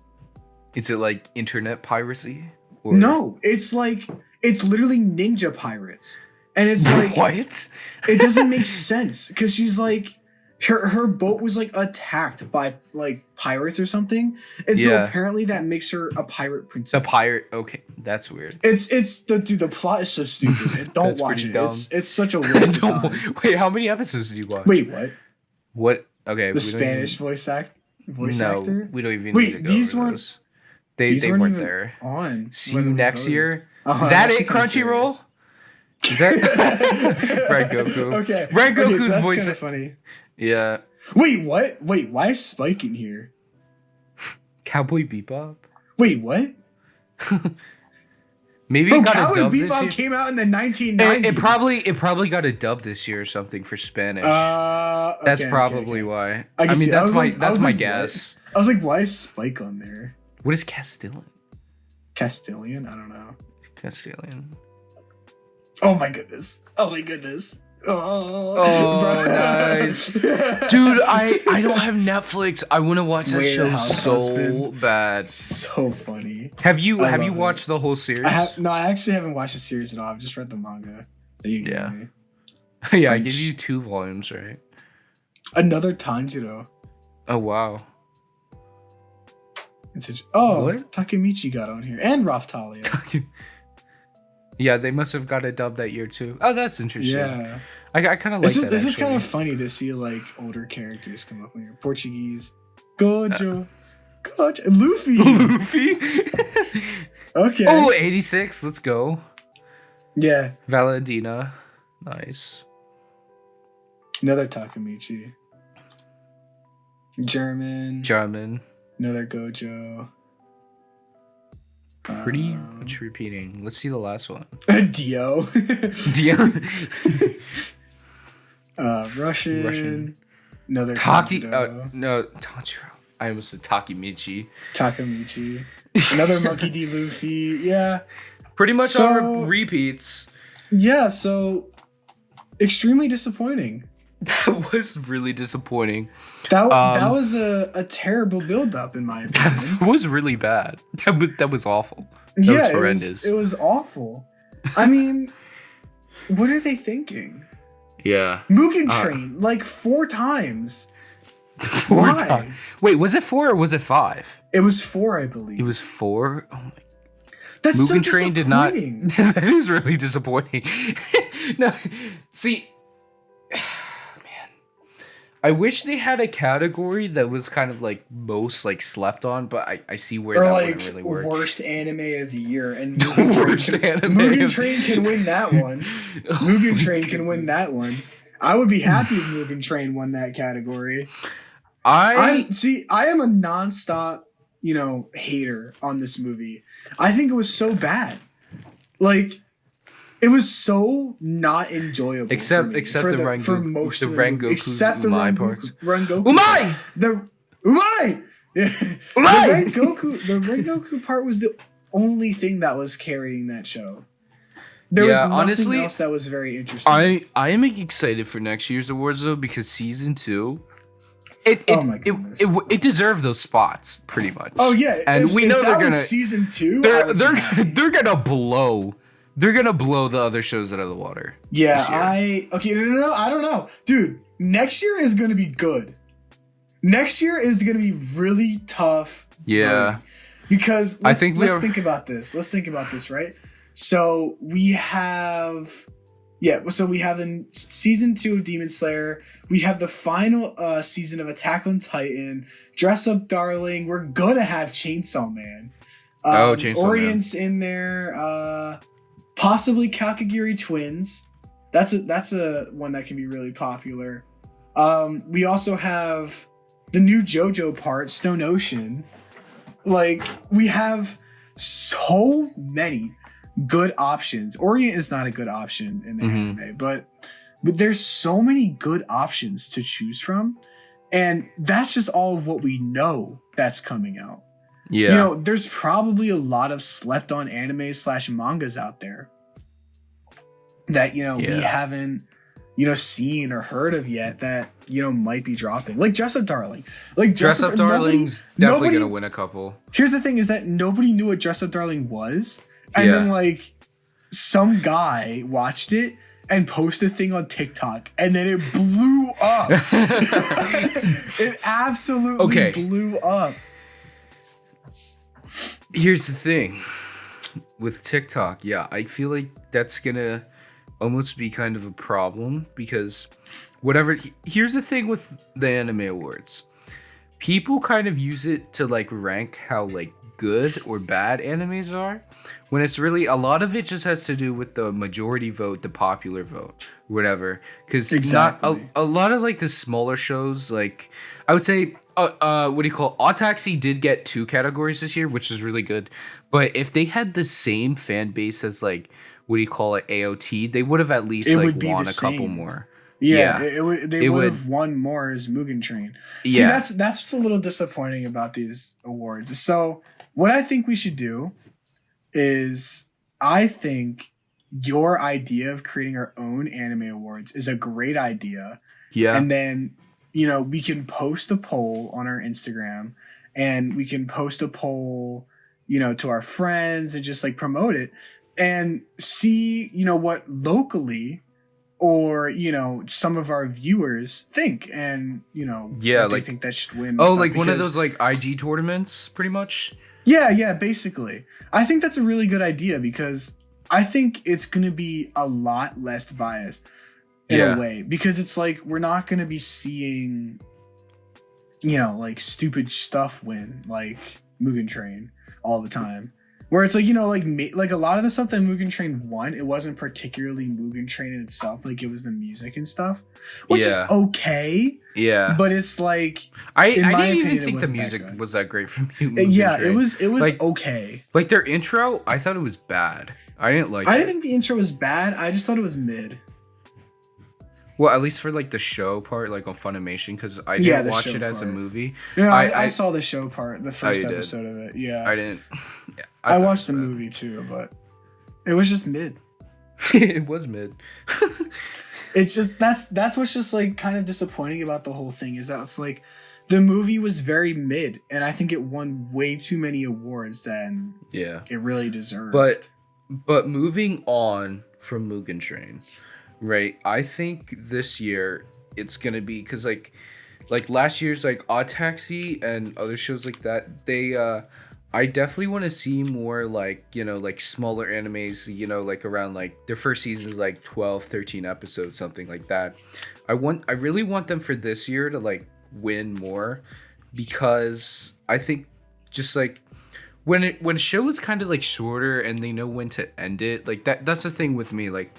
Speaker 2: Is it like internet piracy? Or...
Speaker 1: No, it's literally ninja pirates. And it's like,
Speaker 2: what?
Speaker 1: It doesn't make sense because she's like, her boat was like attacked by like pirates or something, and so apparently that makes her a pirate princess.
Speaker 2: A pirate? Okay, that's weird.
Speaker 1: It's the plot is so stupid. Don't watch it.
Speaker 2: Dumb.
Speaker 1: It's such a waste of time.
Speaker 2: Wait, how many episodes did you watch?
Speaker 1: Wait, what?
Speaker 2: What? Okay,
Speaker 1: the Spanish voice actor.
Speaker 2: No, we don't even.
Speaker 1: Wait,
Speaker 2: need to go
Speaker 1: these
Speaker 2: over
Speaker 1: weren't.
Speaker 2: Those. They weren't there.
Speaker 1: On.
Speaker 2: See you next year. Is that it? Crunchyroll. Is that Red Goku?
Speaker 1: Okay.
Speaker 2: Red Goku's
Speaker 1: so that's
Speaker 2: voice.
Speaker 1: Kind of funny.
Speaker 2: Yeah.
Speaker 1: Wait, what? Wait, why is Spike in here?
Speaker 2: Cowboy Bebop.
Speaker 1: Wait, what?
Speaker 2: Maybe
Speaker 1: Bro,
Speaker 2: it got
Speaker 1: Cowboy
Speaker 2: a dub
Speaker 1: Bebop
Speaker 2: this year.
Speaker 1: came out in the 1990s.
Speaker 2: It probably got a dub this year or something for Spanish.
Speaker 1: Okay,
Speaker 2: that's probably why.
Speaker 1: I
Speaker 2: mean, that's my
Speaker 1: like,
Speaker 2: guess.
Speaker 1: What? I was like, why is Spike on there?
Speaker 2: What is Castilian?
Speaker 1: Castilian? I don't know.
Speaker 2: Castilian.
Speaker 1: Oh my goodness. Oh,
Speaker 2: nice. Dude, I don't have Netflix. I want to watch that show so
Speaker 1: husband.
Speaker 2: bad.
Speaker 1: So funny.
Speaker 2: Have you watched the whole series?
Speaker 1: I actually haven't watched the series at all. I've just read the manga that you gave me.
Speaker 2: Yeah, I gave you 2 volumes, right?
Speaker 1: Another Tanjiro.
Speaker 2: Oh, wow.
Speaker 1: What? Takemichi got on here. And Raftalia.
Speaker 2: Yeah, they must have got a dub that year too. Oh, that's interesting. Yeah, I kind of like that.
Speaker 1: This is kind of funny to see like older characters come up when you're Portuguese. Gojo, Luffy. Okay.
Speaker 2: Oh, 86. Let's go.
Speaker 1: Yeah.
Speaker 2: Valentina. Nice.
Speaker 1: Another Takemichi. German. Another Gojo.
Speaker 2: Pretty much repeating. Let's see the last one.
Speaker 1: Dio. Russian. Another
Speaker 2: Tanjiro. No, Tanjiro. I almost said Takemichi.
Speaker 1: Another Monkey D. Luffy. Yeah.
Speaker 2: Pretty much all repeats.
Speaker 1: Yeah, so extremely disappointing.
Speaker 2: That was really disappointing.
Speaker 1: That was a terrible build-up, in my opinion.
Speaker 2: That was really bad. That was awful. That was horrendous.
Speaker 1: It was awful. I mean, what are they thinking?
Speaker 2: Yeah.
Speaker 1: Mugen Train, like 4 times.
Speaker 2: 4 times. Wait, was it 4 or was it 5?
Speaker 1: It was 4, I believe.
Speaker 2: It was 4? Oh my.
Speaker 1: That's
Speaker 2: Mugen
Speaker 1: so
Speaker 2: Train did not. That is really disappointing. No, see. I wish they had a category that was kind of like most like slept on, but I see where that wouldn't really work.
Speaker 1: Worst anime of the year, and Mugen Train can win that one. Mugen Train can win that one. I would be happy if Mugen Train won that category. I am a nonstop, hater on this movie. I think it was so bad. Like, it was so not enjoyable.
Speaker 2: Except the Rengoku.
Speaker 1: Except the Rengoku.
Speaker 2: Umai!
Speaker 1: The Umai! Yeah.
Speaker 2: Umai!
Speaker 1: The Rengoku part was the only thing that was carrying that show. There was nothing else that was very interesting.
Speaker 2: I am excited for next year's awards though, because season 2 it deserved those spots pretty much.
Speaker 1: Oh yeah,
Speaker 2: and we know they're gonna
Speaker 1: season 2.
Speaker 2: They're gonna blow. They're gonna blow the other shows out of the water.
Speaker 1: Yeah, I don't know, dude. Next year is gonna be good. Next year is gonna be really tough.
Speaker 2: Yeah,
Speaker 1: because let's think about this. Let's think about this, right? So we have. Yeah, so we have the season 2 of Demon Slayer. We have the final season of Attack on Titan. Dress Up Darling. We're gonna have Chainsaw Man.
Speaker 2: Chainsaw
Speaker 1: Orient's
Speaker 2: Man.
Speaker 1: in there. Possibly Kakagiri Twins. That's a one that can be really popular. We also have the new JoJo part, Stone Ocean. Like, we have so many good options. Orient is not a good option in the anime, but there's so many good options to choose from, and that's just all of what we know that's coming out. Yeah, you know, there's probably a lot of slept on animes / mangas out there that, you know, we haven't, you know, seen or heard of yet that, you know, might be dropping. Like Dress Up Darling. Like
Speaker 2: Dress Up Darling's definitely gonna win a couple.
Speaker 1: Here's the thing is that nobody knew what Dress Up Darling was. And then like some guy watched it and posted a thing on TikTok, and then it blew up. It absolutely blew up.
Speaker 2: Here's the thing with TikTok. Yeah, I feel like that's gonna almost be kind of a problem because here's the thing with the anime awards. People kind of use it to like rank how like good or bad animes are, when it's really a lot of it just has to do with the majority vote, the popular vote, whatever. Because not a lot of like the smaller shows, like I would say Autotaxi did get 2 categories this year, which is really good. But if they had the same fan base as like AOT, they would have at least like won a couple more.
Speaker 1: Yeah, they would have won more as Mugen Train. See, that's what's a little disappointing about these awards. So what I think we should do is, I think your idea of creating our own anime awards is a great idea. Yeah. And then, you know, we can post a poll on our Instagram, and we can post a poll, you know, to our friends and just like promote it and see, you know, what locally or, you know, some of our viewers think, and, you know, what they think that should win.
Speaker 2: Oh, like one of those like IG tournaments, pretty much.
Speaker 1: Yeah, basically. I think that's a really good idea because I think it's going to be a lot less biased in a way, because it's like we're not going to be seeing, you know, like stupid stuff win, like Mugen Train all the time. Where it's like, you know, like a lot of the stuff that Mugen Train won, it wasn't particularly Mugen Train in itself. Like it was the music and stuff, which is okay. Yeah, but it's like
Speaker 2: I didn't even think the music was that great from Mugen
Speaker 1: Train. It was
Speaker 2: like,
Speaker 1: okay.
Speaker 2: Like their intro, I thought it was bad. I didn't like it.
Speaker 1: I didn't think the intro was bad. I just thought it was mid.
Speaker 2: Well, at least for like the show part, like on Funimation, because I didn't watch it as a movie.
Speaker 1: No, I saw the show part, the first episode of it. Yeah,
Speaker 2: I didn't. Yeah,
Speaker 1: I watched the movie too, but it was just mid.
Speaker 2: It was mid.
Speaker 1: It's just that's what's just like kind of disappointing about the whole thing, is that it's like the movie was very mid, and I think it won way too many awards than it really deserved.
Speaker 2: But moving on from Mugen Train. Right, I think this year it's gonna be because like last year's like Odd Taxi and other shows like that, they I definitely want to see more like, you know, like smaller animes, you know, like around like their first season is like 12, 13 episodes, something like that. I really want them for this year to like win more, because I think just like when a show is kind of like shorter and they know when to end it, like that's the thing with me, like.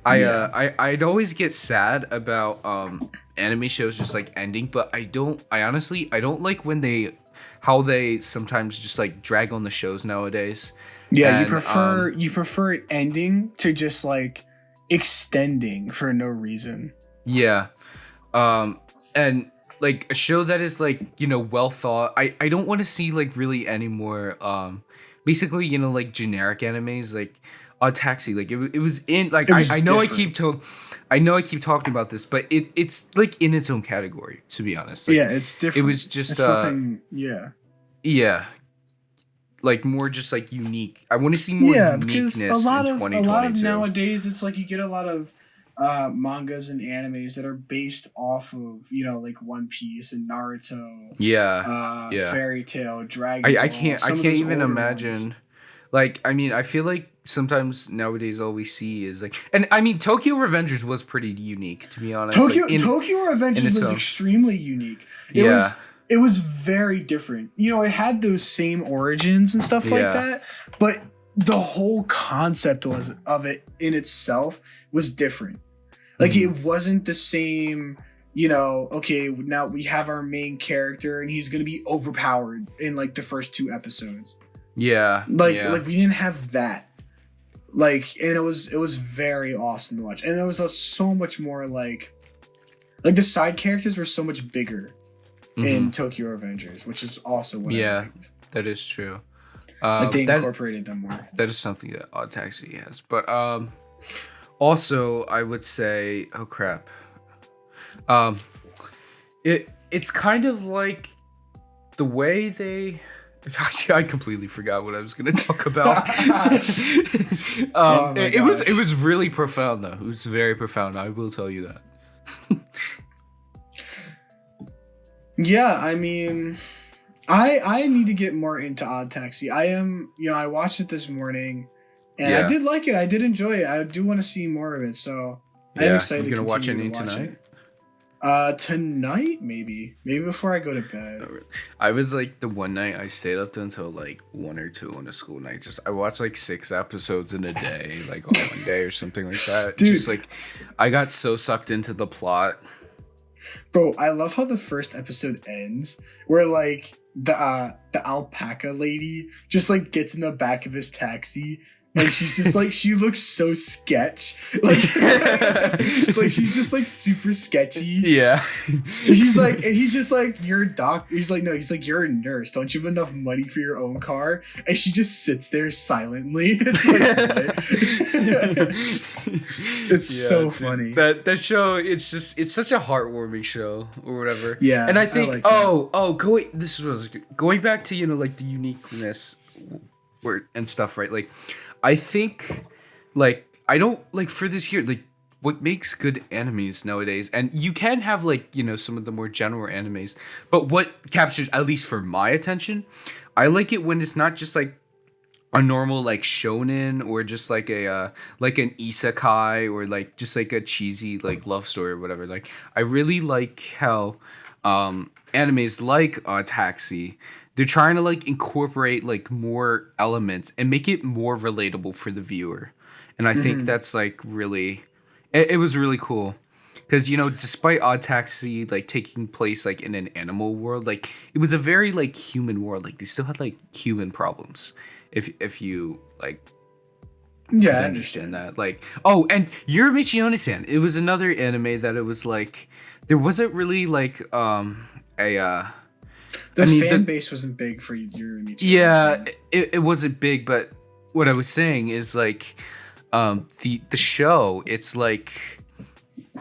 Speaker 2: I'd always get sad about anime shows just like ending, but I honestly don't like when how they sometimes just like drag on the shows nowadays.
Speaker 1: Yeah, and, you prefer it ending to just like extending for no reason.
Speaker 2: Yeah. And like a show that is like, you know, well thought. I don't want to see like really any more basically, you know, like generic animes like a Taxi, like it was in like I know different. I keep talking about this, but it's like in its own category, to be honest. Like,
Speaker 1: it's different.
Speaker 2: It was just like more just like unique. I want to see more uniqueness in 2022. A lot of
Speaker 1: nowadays it's like you get a lot of mangas and animes that are based off of, you know, like One Piece and Naruto. Fairy Tail, Dragon Ball.
Speaker 2: I can't even imagine. Ones. Like, I mean, I feel like sometimes nowadays all we see is like, and I mean, Tokyo Revengers was pretty unique, to be honest.
Speaker 1: Tokyo Revengers was extremely unique. It was very different. You know, it had those same origins and stuff like that, but the whole concept of it in itself was different. Like, it wasn't the same. You know, okay, now we have our main character and he's going to be overpowered in like the first 2 episodes.
Speaker 2: Yeah.
Speaker 1: Like we didn't have that. Like, and it was very awesome to watch. And there was so much more like the side characters were so much bigger in Tokyo Revengers, which is also what I liked.
Speaker 2: That is true.
Speaker 1: Like they incorporated them more.
Speaker 2: That is something that Odd Taxi has. But also I would say, oh crap. It's kind of like the way they I completely forgot what I was going to talk about. It was really profound though. It was very profound. I will tell you that.
Speaker 1: Yeah, I mean, I need to get more into Odd Taxi. I watched it this morning, and I did like it. I did enjoy it. I do want to see more of it, so I'm excited to continue watch any tonight. Tonight maybe before I go to bed.
Speaker 2: I was like the one night I stayed up until like 1 or 2 on a school night. I watched like 6 episodes in a day, like on one day or something like that. Dude. Just like I got so sucked into the plot.
Speaker 1: Bro, I love how the first episode ends where like the alpaca lady just like gets in the back of his taxi. And she's just like, she looks so sketch. Like she's just like super sketchy.
Speaker 2: Yeah.
Speaker 1: And he's just like, you're a doctor. He's like, no, you're a nurse. Don't you have enough money for your own car? And she just sits there silently. It's like, it's so funny.
Speaker 2: That show, it's such a heartwarming show or whatever.
Speaker 1: Yeah.
Speaker 2: And I think, going back to, like the uniqueness and stuff, right? Like, I think, like, I don't, like, for this year, like, what makes good animes nowadays, and you can have, like, some of the more general animes, but what captures, at least for my attention, I like it when it's not just, like, a normal, like, shonen, or just, like, like, an isekai, or, like, just, like, a cheesy, like, love story or whatever. Like, I really like how, animes like Taxi, they're trying to like incorporate like more elements and make it more relatable for the viewer. And I think that's like really, it was really cool. Because, despite Odd Taxi like taking place like in an animal world, like it was a very like human world. Like they still had like human problems. If you like,
Speaker 1: I understand
Speaker 2: that. Like, oh, and Yurimichi Onisan, it was another anime that it was like, there wasn't really like
Speaker 1: the fan base wasn't big for Yurimichi.
Speaker 2: Yeah, it wasn't big, but what I was saying is like, the show, it's like,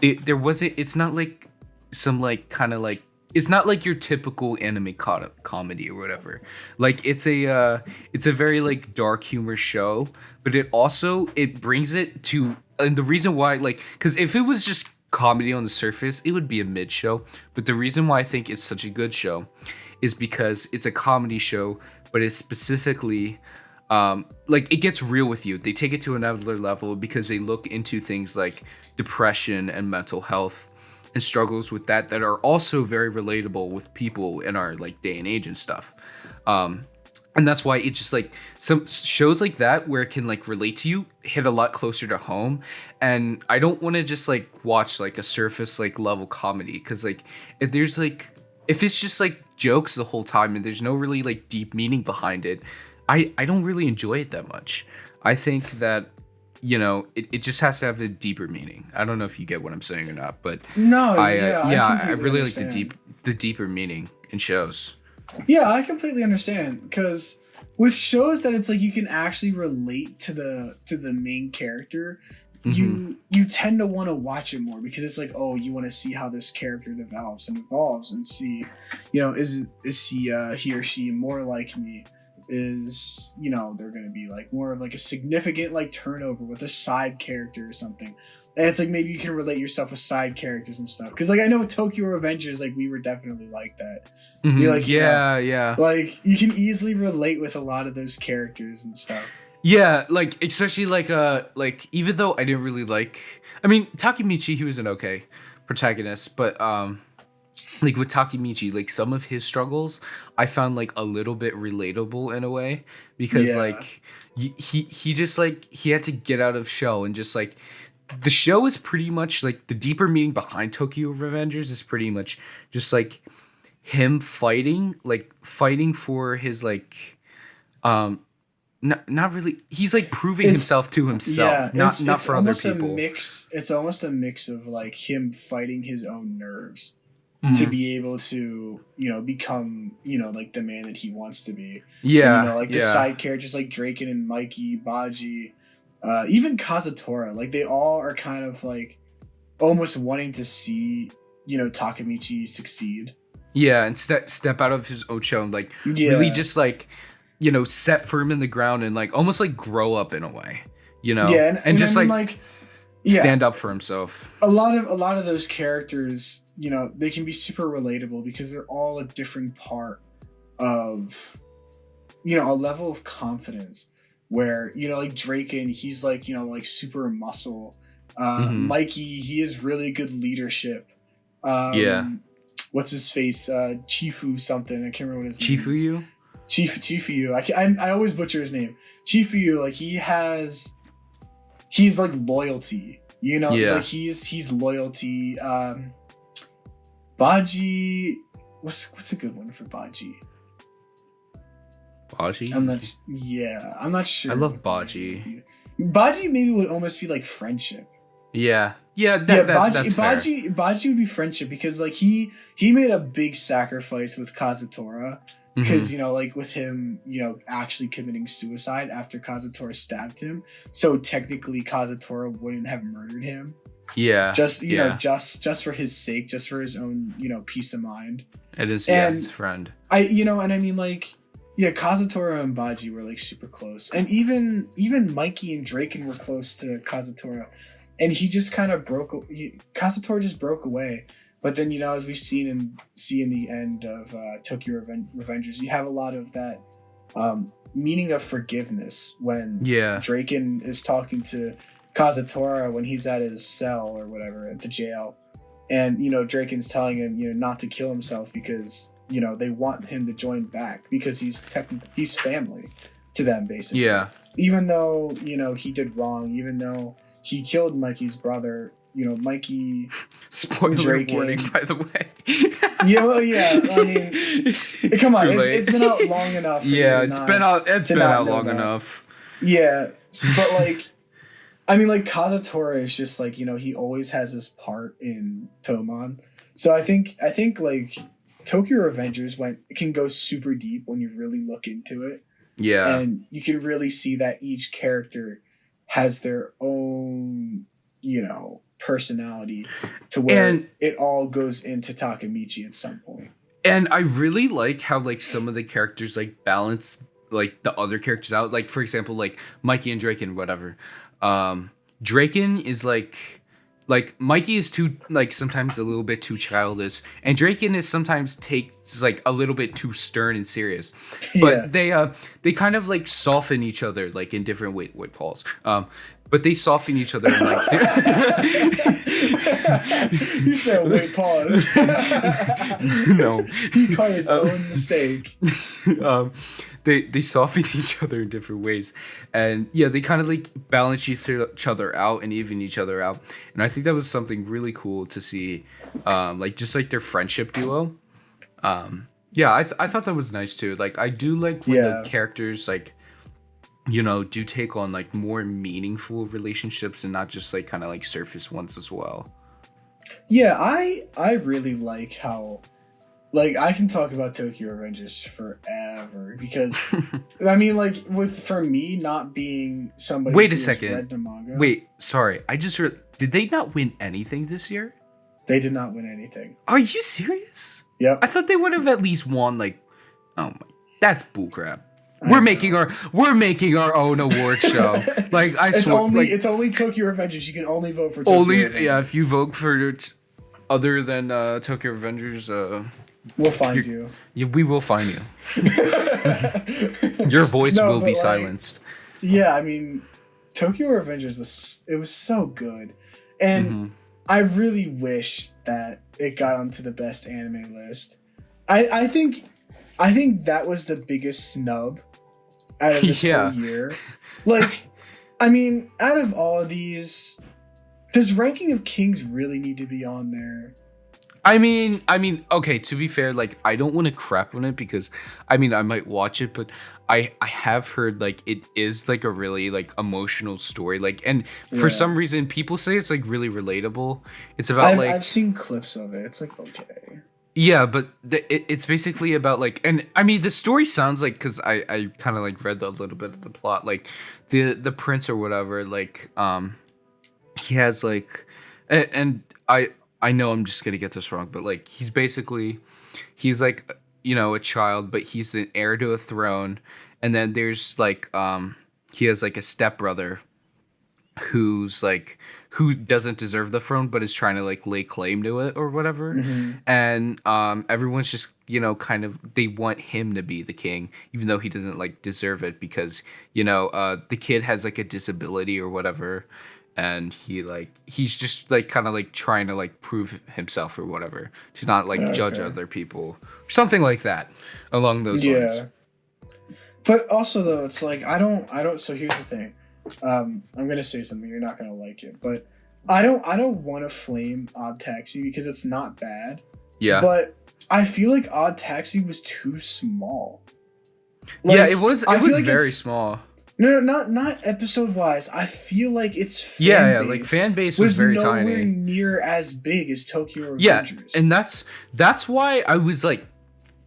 Speaker 2: it's not like some like kind of like, it's not like your typical anime comedy or whatever. Like it's a very like dark humor show, but it brings it to, and the reason why, like, because if it was just comedy on the surface, it would be a mid show. But the reason why I think it's such a good show is because it's a comedy show, but it's specifically like it gets real with you. They take it to another level because they look into things like depression and mental health and struggles with that are also very relatable with people in our like day and age and stuff. And that's why it's just like some shows like that where it can like relate to you hit a lot closer to home. And I don't want to just like watch like a surface like level comedy, because like if it's just like jokes the whole time and there's no really like deep meaning behind it, I don't really enjoy it that much. I think that it just has to have a deeper meaning. I don't know if you get what I'm saying or not, but
Speaker 1: no,
Speaker 2: I really understand. Like the deeper meaning in shows.
Speaker 1: Yeah, I completely understand, because with shows that it's like you can actually relate to the main character, you tend to want to watch it more, because it's like, oh, you want to see how this character develops and evolves and see, is he or she more like me? Is they're gonna be like more of like a significant like turnover with a side character or something, and it's like maybe you can relate yourself with side characters and stuff, because like I know with Tokyo Revengers, like we were definitely like that. Like
Speaker 2: yeah,
Speaker 1: like you can easily relate with a lot of those characters and stuff.
Speaker 2: Yeah, like especially like even though I didn't really like, I mean, Takemichi, he was an okay protagonist, but like with Takemichi, like some of his struggles I found like a little bit relatable in a way, because like he just like he had to get out of shell, and just like the show is pretty much like the deeper meaning behind Tokyo Revengers is pretty much just like him fighting for his like Um, not really. He's like proving himself to himself, not for other people.
Speaker 1: It's almost a mix of like him fighting his own nerves to be able to, become, like the man that he wants to be.
Speaker 2: Yeah.
Speaker 1: And, the side characters like Draken and Mikey, Baji, even Kazutora, like they all are kind of like almost wanting to see, Takemichi succeed.
Speaker 2: Yeah, and step out of his own shell and like really just like, set firm in the ground and like almost like grow up in a way,
Speaker 1: Yeah, and
Speaker 2: just
Speaker 1: I mean,
Speaker 2: like stand up for himself.
Speaker 1: A lot of those characters, they can be super relatable because they're all a different part of, a level of confidence where, like Draken, he's like, like super muscle. Mikey, he has really good leadership. What's his face? Chifu something. I can't remember what his name is. Chifuyu. I always butcher his name. Chifuyu, like he's like loyalty. Like he's loyalty. Baji, what's a good one for Baji?
Speaker 2: Baji?
Speaker 1: I'm not sure.
Speaker 2: I love Baji.
Speaker 1: Baji maybe would almost be like friendship.
Speaker 2: Yeah.
Speaker 1: Baji,
Speaker 2: that's fair.
Speaker 1: Baji would be friendship because like he made a big sacrifice with Kazutora because like with him actually committing suicide after Kazutora stabbed him, so technically Kazutora wouldn't have murdered him. Just for his sake, just for his own peace of mind.
Speaker 2: It is his friend.
Speaker 1: Kazutora and Baji were like super close, and even Mikey and Draken were close to Kazutora. And he just kind of Kazutora just broke away. But then, as we see in the end of Tokyo Revengers, you have a lot of that meaning of forgiveness when Draken is talking to Kazutora when he's at his cell or whatever at the jail. And, Draken's telling him, not to kill himself because, they want him to join back because he's family to them, basically.
Speaker 2: Yeah.
Speaker 1: Even though, he did wrong, even though he killed Mikey's brother. Mikey.
Speaker 2: Spoiler warning, by the way.
Speaker 1: I mean, come on, it's been out long enough.
Speaker 2: It's been out long enough.
Speaker 1: Yeah, but like, I mean, like Kazutora is just like he always has his part in Tomon. So I think like Tokyo Revengers can go super deep when you really look into it.
Speaker 2: Yeah,
Speaker 1: and you can really see that each character has their own, personality to where it all goes into Takemichi at some point.
Speaker 2: And I really like how like some of the characters like balance like the other characters out. Like for example, like Mikey and Draken, whatever. Draken is like Mikey is too like sometimes a little bit too childish, and Draken is sometimes takes like a little bit too stern and serious. But they kind of like soften each other like in different wait pause. But they soften each other and like
Speaker 1: you said wait pause.
Speaker 2: No.
Speaker 1: He caught his own mistake.
Speaker 2: They soften each other in different ways, and they kind of like balance each other out and even each other out, and I think that was something really cool to see, like just like their friendship duo. I thought that was nice too. Like I do like when the characters like do take on like more meaningful relationships and not just like kind of like surface ones as well.
Speaker 1: I really like how like I can talk about Tokyo Revengers forever because I mean like for me not being somebody
Speaker 2: wait a
Speaker 1: who's
Speaker 2: second
Speaker 1: read the manga.
Speaker 2: Wait, sorry, I just heard, did they not win anything this year?
Speaker 1: They did not win anything.
Speaker 2: Are you serious?
Speaker 1: Yep.
Speaker 2: I thought they would have at least won like, oh my, that's bullcrap. We're making our own award show. Like
Speaker 1: it's only Tokyo Revengers. You can only vote for Tokyo Revengers.
Speaker 2: If you vote for other than Tokyo Revengers,
Speaker 1: we'll find you.
Speaker 2: Yeah, we will find you. Your voice will be silenced.
Speaker 1: Yeah, I mean, Tokyo Revengers was so good, and I really wish that it got onto the best anime list. I think that was the biggest snub out of this whole year. Like, I mean, out of all of these, does Ranking of Kings really need to be on there?
Speaker 2: I mean, okay, to be fair, like, I don't want to crap on it because, I mean, I might watch it, but I have heard, like, it is, like, a really, like, emotional story, like, and for some reason, people say it's, like, really relatable. It's about,
Speaker 1: I've seen clips of it. It's, like, okay.
Speaker 2: Yeah, but it's basically about, like, and, I mean, the story sounds like, because I kind of, like, read a little bit of the plot, like, the prince or whatever, like, he has, like, and I know I'm just gonna get this wrong, but like he's like, you know, a child, but he's the heir to a throne, and then there's like he has like a stepbrother who doesn't deserve the throne but is trying to like lay claim to it or whatever. And everyone's just, you know, kind of, they want him to be the king even though he doesn't like deserve it because, you know, the kid has like a disability or whatever, and he's just like kind of like trying to like prove himself or whatever to not like judge other people or something like that along those lines.
Speaker 1: But also though, it's like I don't so here's the thing. I'm gonna say something, you're not gonna like it, but I don't want to flame Odd Taxi because it's not bad.
Speaker 2: Yeah.
Speaker 1: But I feel like Odd Taxi was too small.
Speaker 2: Like, yeah, it was like very small.
Speaker 1: No, not episode wise. I feel like its fan base
Speaker 2: like fan base was very tiny.
Speaker 1: Nowhere near as big as Tokyo Revengers.
Speaker 2: Yeah, and that's why I was like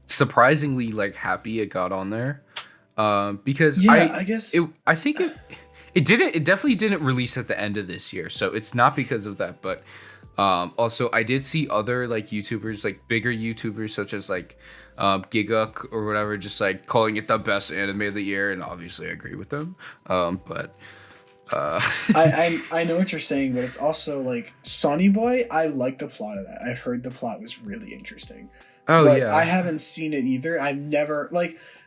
Speaker 2: surprisingly like happy it got on there, because I guess I think it definitely didn't release at the end of this year, so it's not because of that. But also I did see other like YouTubers, like bigger YouTubers such as like Bigots or whatever, just like calling it the best anime of the year, and obviously I agree with them. But
Speaker 1: I know what you're saying, but it's also like Sonny Boy. I like the plot of that. I've heard the plot was really interesting. But I haven't seen it either. I've never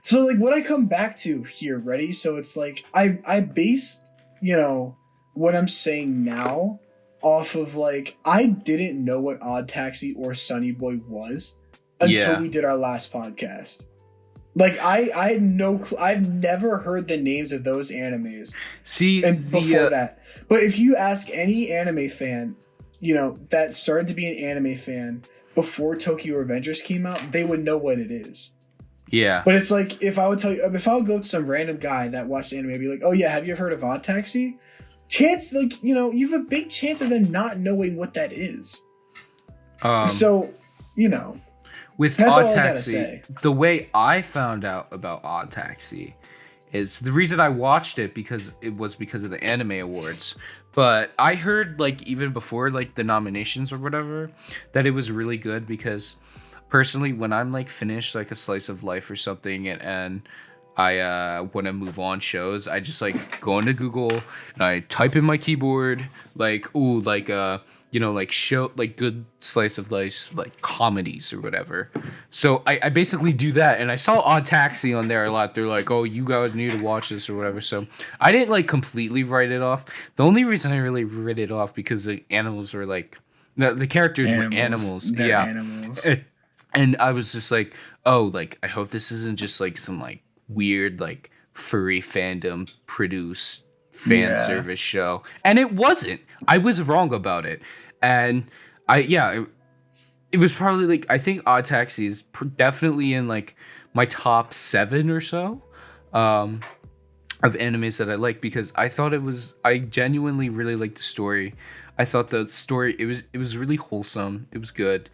Speaker 1: so what I come back to here, ready? So it's like I base, you know, what I'm saying now off of like I didn't know what Odd Taxi or Sonny Boy was until we did our last podcast. Like I had no I've never heard the names of those animes. Before that. But if you ask any anime fan, you know, that started to be an anime fan before Tokyo Revengers came out, they would know what it is.
Speaker 2: Yeah.
Speaker 1: But it's like if I would go to some random guy that watched anime, I'd be like, "Oh yeah, have you ever heard of Odd Taxi?" Chance, like, you know, you have a big chance of them not knowing what that is. So, you know,
Speaker 2: with Odd Taxi, the way I found out about Odd Taxi is the reason I watched it because of the Anime Awards. But I heard like even before like the nominations or whatever that it was really good because personally when I'm like finished like a slice of life or something and I want to move on shows, I just like go into Google and I type in my keyboard like you know, like show like good slice of life like comedies or whatever. So I basically do that, and I saw Odd Taxi on there a lot. They're like, oh, you guys need to watch this or whatever. So I didn't like completely write it off. The only reason I really wrote it off because the animals were like the characters were animals.
Speaker 1: They're animals.
Speaker 2: And I was just like, oh, like I hope this isn't just like some like weird like furry fandom produced fan service show. And it wasn't. I was wrong about it. And it was probably like I think Odd Taxi is definitely in like my top 7 or so of animes that I like because I genuinely really liked the story. I thought the story it was really wholesome. It was good.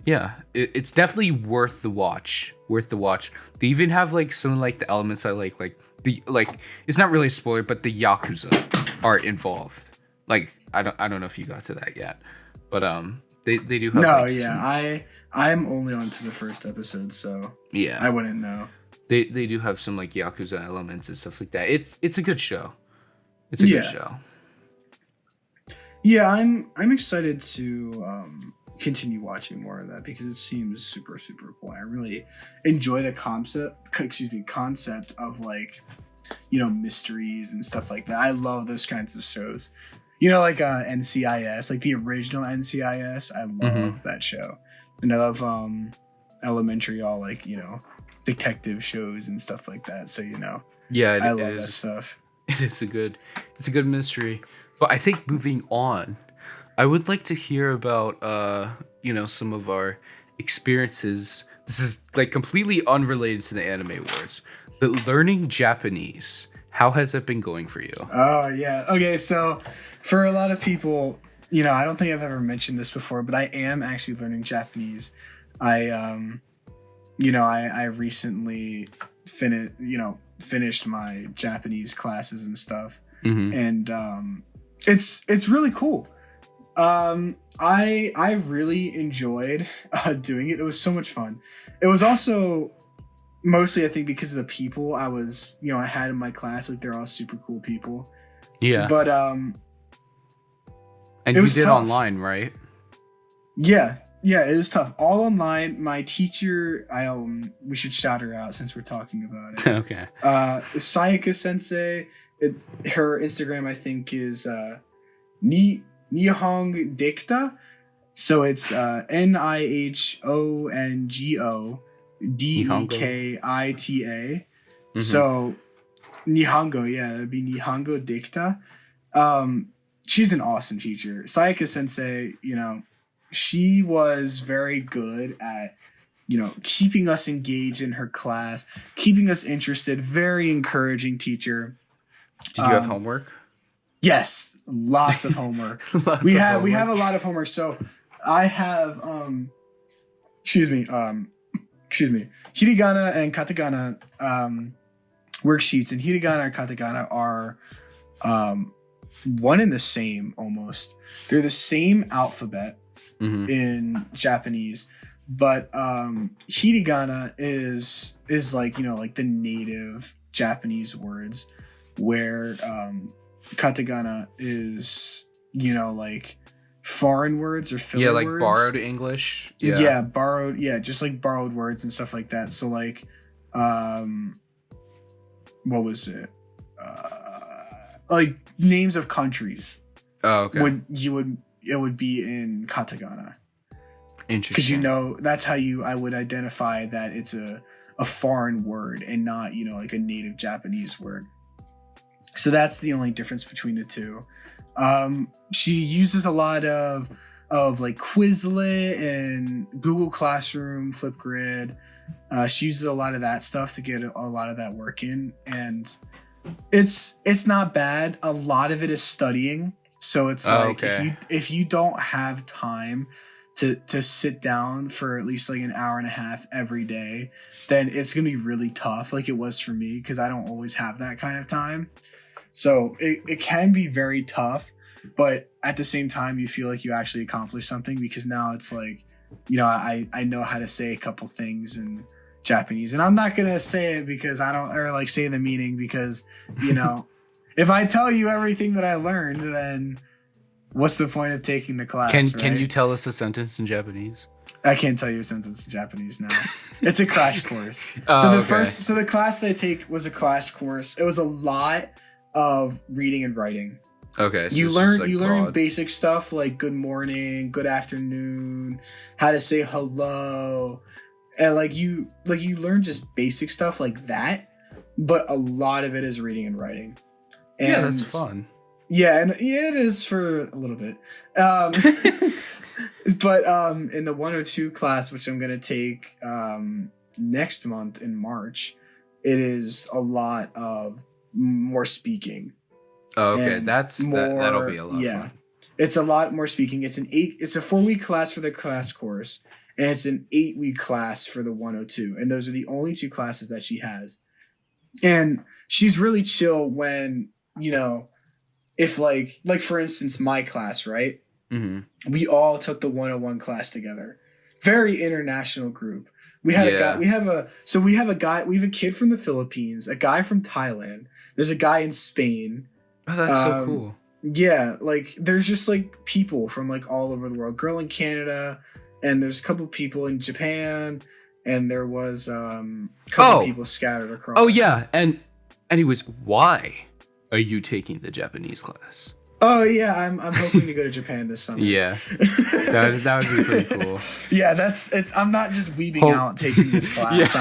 Speaker 2: Yeah, it's definitely worth the watch. They even have like some like the elements I like it's not really a spoiler, but the Yakuza are involved. Like I don't know if you got to that yet, but they do have.
Speaker 1: No, yeah, I'm only on to the first episode, so
Speaker 2: yeah,
Speaker 1: I wouldn't know.
Speaker 2: They do have some like Yakuza elements and stuff like that. It's a good show. It's a good show.
Speaker 1: Yeah, I'm excited to continue watching more of that because it seems super super cool. I really enjoy the concept of like, you know, mysteries and stuff like that. I love those kinds of shows. You know, like NCIS, like the original NCIS. I love that show, and I love Elementary, all like, you know, detective shows and stuff like that. So, you know, I love that stuff.
Speaker 2: It's a good mystery. But I think moving on, I would like to hear about some of our experiences. This is like completely unrelated to the anime wars, but learning Japanese. How has it been going for you?
Speaker 1: Oh yeah. Okay, so for a lot of people, I don't think I've ever mentioned this before, but I am actually learning Japanese. I recently finished my Japanese classes and stuff, and it's really cool. I really enjoyed doing it. It was so much fun. It was also mostly, I think, because of the people I had in my class. Like, they're all super cool people.
Speaker 2: Yeah.
Speaker 1: But
Speaker 2: and you did tough. Online, right?
Speaker 1: Yeah, it was tough. All online. My teacher, we should shout her out since we're talking about it.
Speaker 2: Okay.
Speaker 1: Sayaka Sensei. Her Instagram, I think, is Nihong Dikta. So it's NIHONGO DEKITA. So Nihongo, yeah, it'd be Nihongo Dikta. She's an awesome teacher. Sayaka Sensei, she was very good at, keeping us engaged in her class, keeping us interested. Very encouraging teacher.
Speaker 2: Did you have homework?
Speaker 1: Yes, lots of homework. We have a lot of homework. So I have hiragana and katakana worksheets, and hiragana and katakana are one and the same almost. They're the same alphabet in Japanese, but hiragana is like like the native Japanese words, where katakana is like foreign words or filler words. Yeah, like
Speaker 2: borrowed English.
Speaker 1: Yeah, borrowed. Yeah, just like borrowed words and stuff like that. So like, what was it? Like names of countries.
Speaker 2: Oh, okay.
Speaker 1: It would be in katakana.
Speaker 2: Interesting.
Speaker 1: Because that's how I would identify that it's a foreign word and not like a native Japanese word. So that's the only difference between the two. She uses a lot of like Quizlet and Google Classroom, Flipgrid. She uses a lot of that stuff to get a lot of that work in, and it's not bad. A lot of it is studying, so it's if you don't have time to sit down for at least like an hour and a half every day, then it's gonna be really tough, like it was for me, because I don't always have that kind of time. So it can be very tough, but at the same time, you feel like you actually accomplished something, because now it's like, I know how to say a couple things in Japanese, and I'm not going to say it because or say the meaning, because, if I tell you everything that I learned, then what's the point of taking the class?
Speaker 2: Can you tell us a sentence in Japanese?
Speaker 1: I can't tell you a sentence in Japanese now. It's a crash course. So the class that I take was a crash course. It was a lot of reading and writing.
Speaker 2: Okay, so
Speaker 1: you learn basic stuff like good morning, good afternoon, how to say hello, and you learn just basic stuff like that. But a lot of it is reading and writing. And
Speaker 2: yeah, that's fun.
Speaker 1: Yeah, and it is for a little bit. But in the 102 class, which I'm gonna take next month in March, it is a lot of more speaking.
Speaker 2: Oh, okay, that'll be a lot.
Speaker 1: Yeah,
Speaker 2: fun.
Speaker 1: It's a lot more speaking. It's a 4-week class for the class course, and it's an 8-week class for the 102, and those are the only 2 classes that she has. And she's really chill when if like for instance my class, right? Mm-hmm. We all took the 101 class together. Very international group. We had a guy. We have a kid from the Philippines, a guy from Thailand. There's a guy in Spain.
Speaker 2: Oh, that's so cool.
Speaker 1: Yeah, like there's just like people from like all over the world. Girl in Canada, and there's a couple people in Japan, and there was a couple people scattered across.
Speaker 2: Oh yeah, and anyways, why are you taking the Japanese class?
Speaker 1: Oh yeah, I'm hoping to go to Japan this summer.
Speaker 2: Yeah, that would be pretty cool.
Speaker 1: Yeah, I'm not just weebing out taking this class.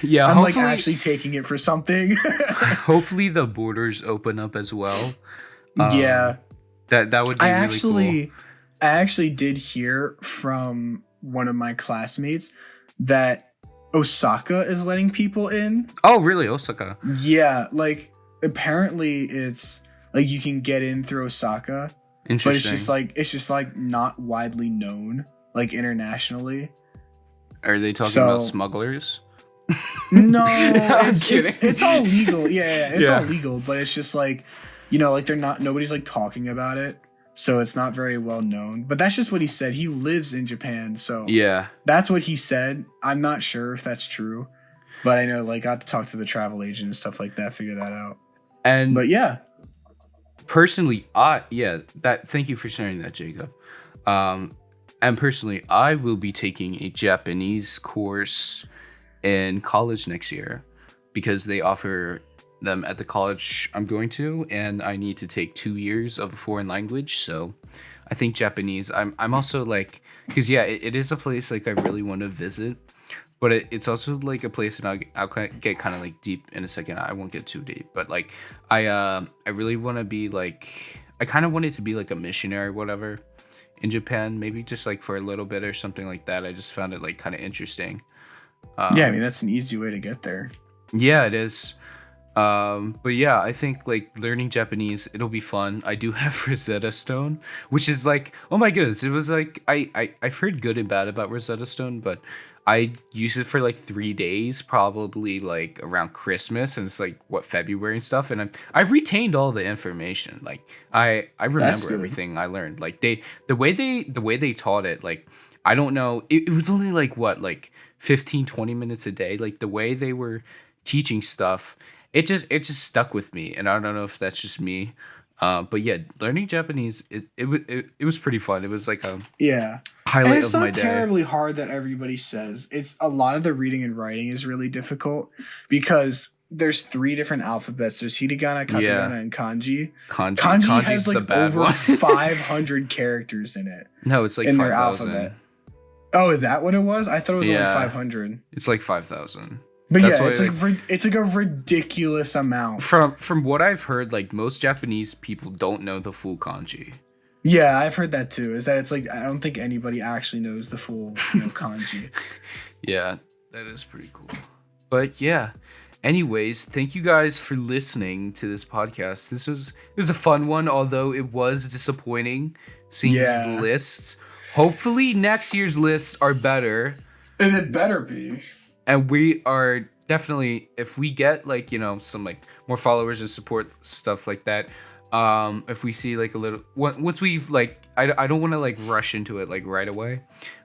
Speaker 1: Yeah. I'm like actually taking it for something.
Speaker 2: Hopefully the borders open up as well.
Speaker 1: Yeah,
Speaker 2: that would be really cool.
Speaker 1: I actually did hear from one of my classmates that Osaka is letting people in.
Speaker 2: Oh, really? Osaka?
Speaker 1: Yeah, like apparently it's like you can get in through Osaka, but it's just like not widely known like internationally.
Speaker 2: Are they talking about smugglers?
Speaker 1: No, it's all legal. Yeah, it's all legal, but it's just like, you know, like nobody's like talking about it. So it's not very well known, but that's just what he said. He lives in Japan, so that's what he said. I'm not sure if that's true, but I know like I got to talk to the travel agent and stuff like that, figure that out. But yeah,
Speaker 2: personally, thank you for sharing that, Jacob. And personally, I will be taking a Japanese course in college next year because they offer them at the college I'm going to, and I need to take 2 years of a foreign language. So I think Japanese, I'm also like, because it is a place like I really want to visit, but it's also like a place, and I'll get kind of like deep in a second. I won't get too deep, but like I really want to be like, I kind of wanted to be like a missionary, whatever, in Japan, maybe just like for a little bit or something like that. I just found it like kind of interesting.
Speaker 1: Yeah, I mean that's an easy way to get there.
Speaker 2: Yeah, it is. But yeah, I think like learning Japanese, it'll be fun. I do have Rosetta Stone, which is like, oh my goodness, it was like I've heard good and bad about Rosetta Stone, but I used it for like 3 days, probably like around Christmas, and it's like February and stuff, and I've retained all the information. Like I remember everything I learned. Like the way they taught it, like I don't know, it was only like 15-20 minutes a day. Like the way they were teaching stuff, it just stuck with me, and I don't know if that's just me, but yeah, learning Japanese, it was pretty fun. It was like a highlight of my day. It's not
Speaker 1: terribly hard that everybody says. It's a lot of the reading and writing is really difficult because there's 3 different alphabets. There's hiragana, katakana, and kanji. Kanji has like over 500 characters in it.
Speaker 2: No, it's like
Speaker 1: in
Speaker 2: 5,
Speaker 1: their alphabet. Oh, is that what it was? I thought it was only 500.
Speaker 2: It's like 5,000.
Speaker 1: But that's it's like a ridiculous amount.
Speaker 2: From what I've heard, like most Japanese people don't know the full kanji.
Speaker 1: Yeah, I've heard that too. Is that it's like I don't think anybody actually knows the full kanji.
Speaker 2: Yeah, that is pretty cool. But yeah, anyways, thank you guys for listening to this podcast. It was a fun one, although it was disappointing seeing these lists. Hopefully next year's lists are better.
Speaker 1: And it better be.
Speaker 2: And we are definitely, if we get like, some like more followers and support, stuff like that. If we see like a little, once we've like, I don't want to like rush into it like right away,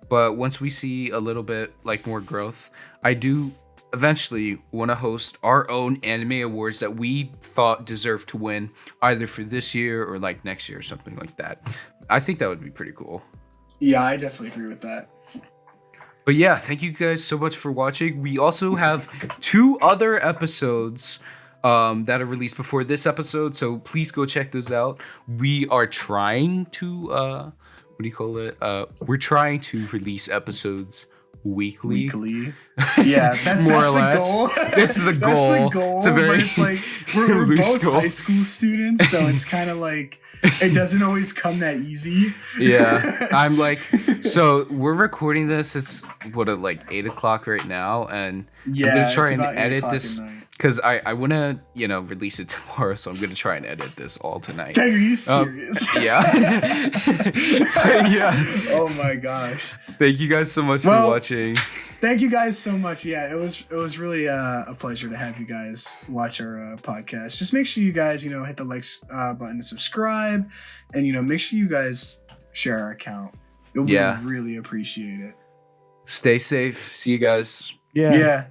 Speaker 2: but once we see a little bit like more growth, I do eventually want to host our own anime awards that we thought deserved to win either for this year or like next year or something like that. I think that would be pretty cool.
Speaker 1: Yeah, I definitely agree with that.
Speaker 2: But yeah, thank you guys so much for watching. We also have 2 other episodes that are released before this episode, so please go check those out. We are trying to, we're trying to release episodes weekly.
Speaker 1: Yeah,
Speaker 2: more or less. Goal. It's the goal.
Speaker 1: That's the goal.
Speaker 2: It's a very
Speaker 1: but it's like we're both goal. High school students, so it's kind of like it doesn't always come that easy.
Speaker 2: Yeah, I'm like, so we're recording this. It's like 8 o'clock right now, and I'm gonna try and edit this because I want to release it tomorrow. So I'm gonna try and edit this all tonight.
Speaker 1: Dang, are you serious?
Speaker 2: Yeah. Yeah.
Speaker 1: Oh my gosh.
Speaker 2: Thank you guys so much for watching.
Speaker 1: Thank you guys so much. Yeah, it was really a pleasure to have you guys watch our podcast. Just make sure you guys, hit the likes button and subscribe, and make sure you guys share our account. We really appreciate it.
Speaker 2: Stay safe. See you guys.
Speaker 1: Yeah.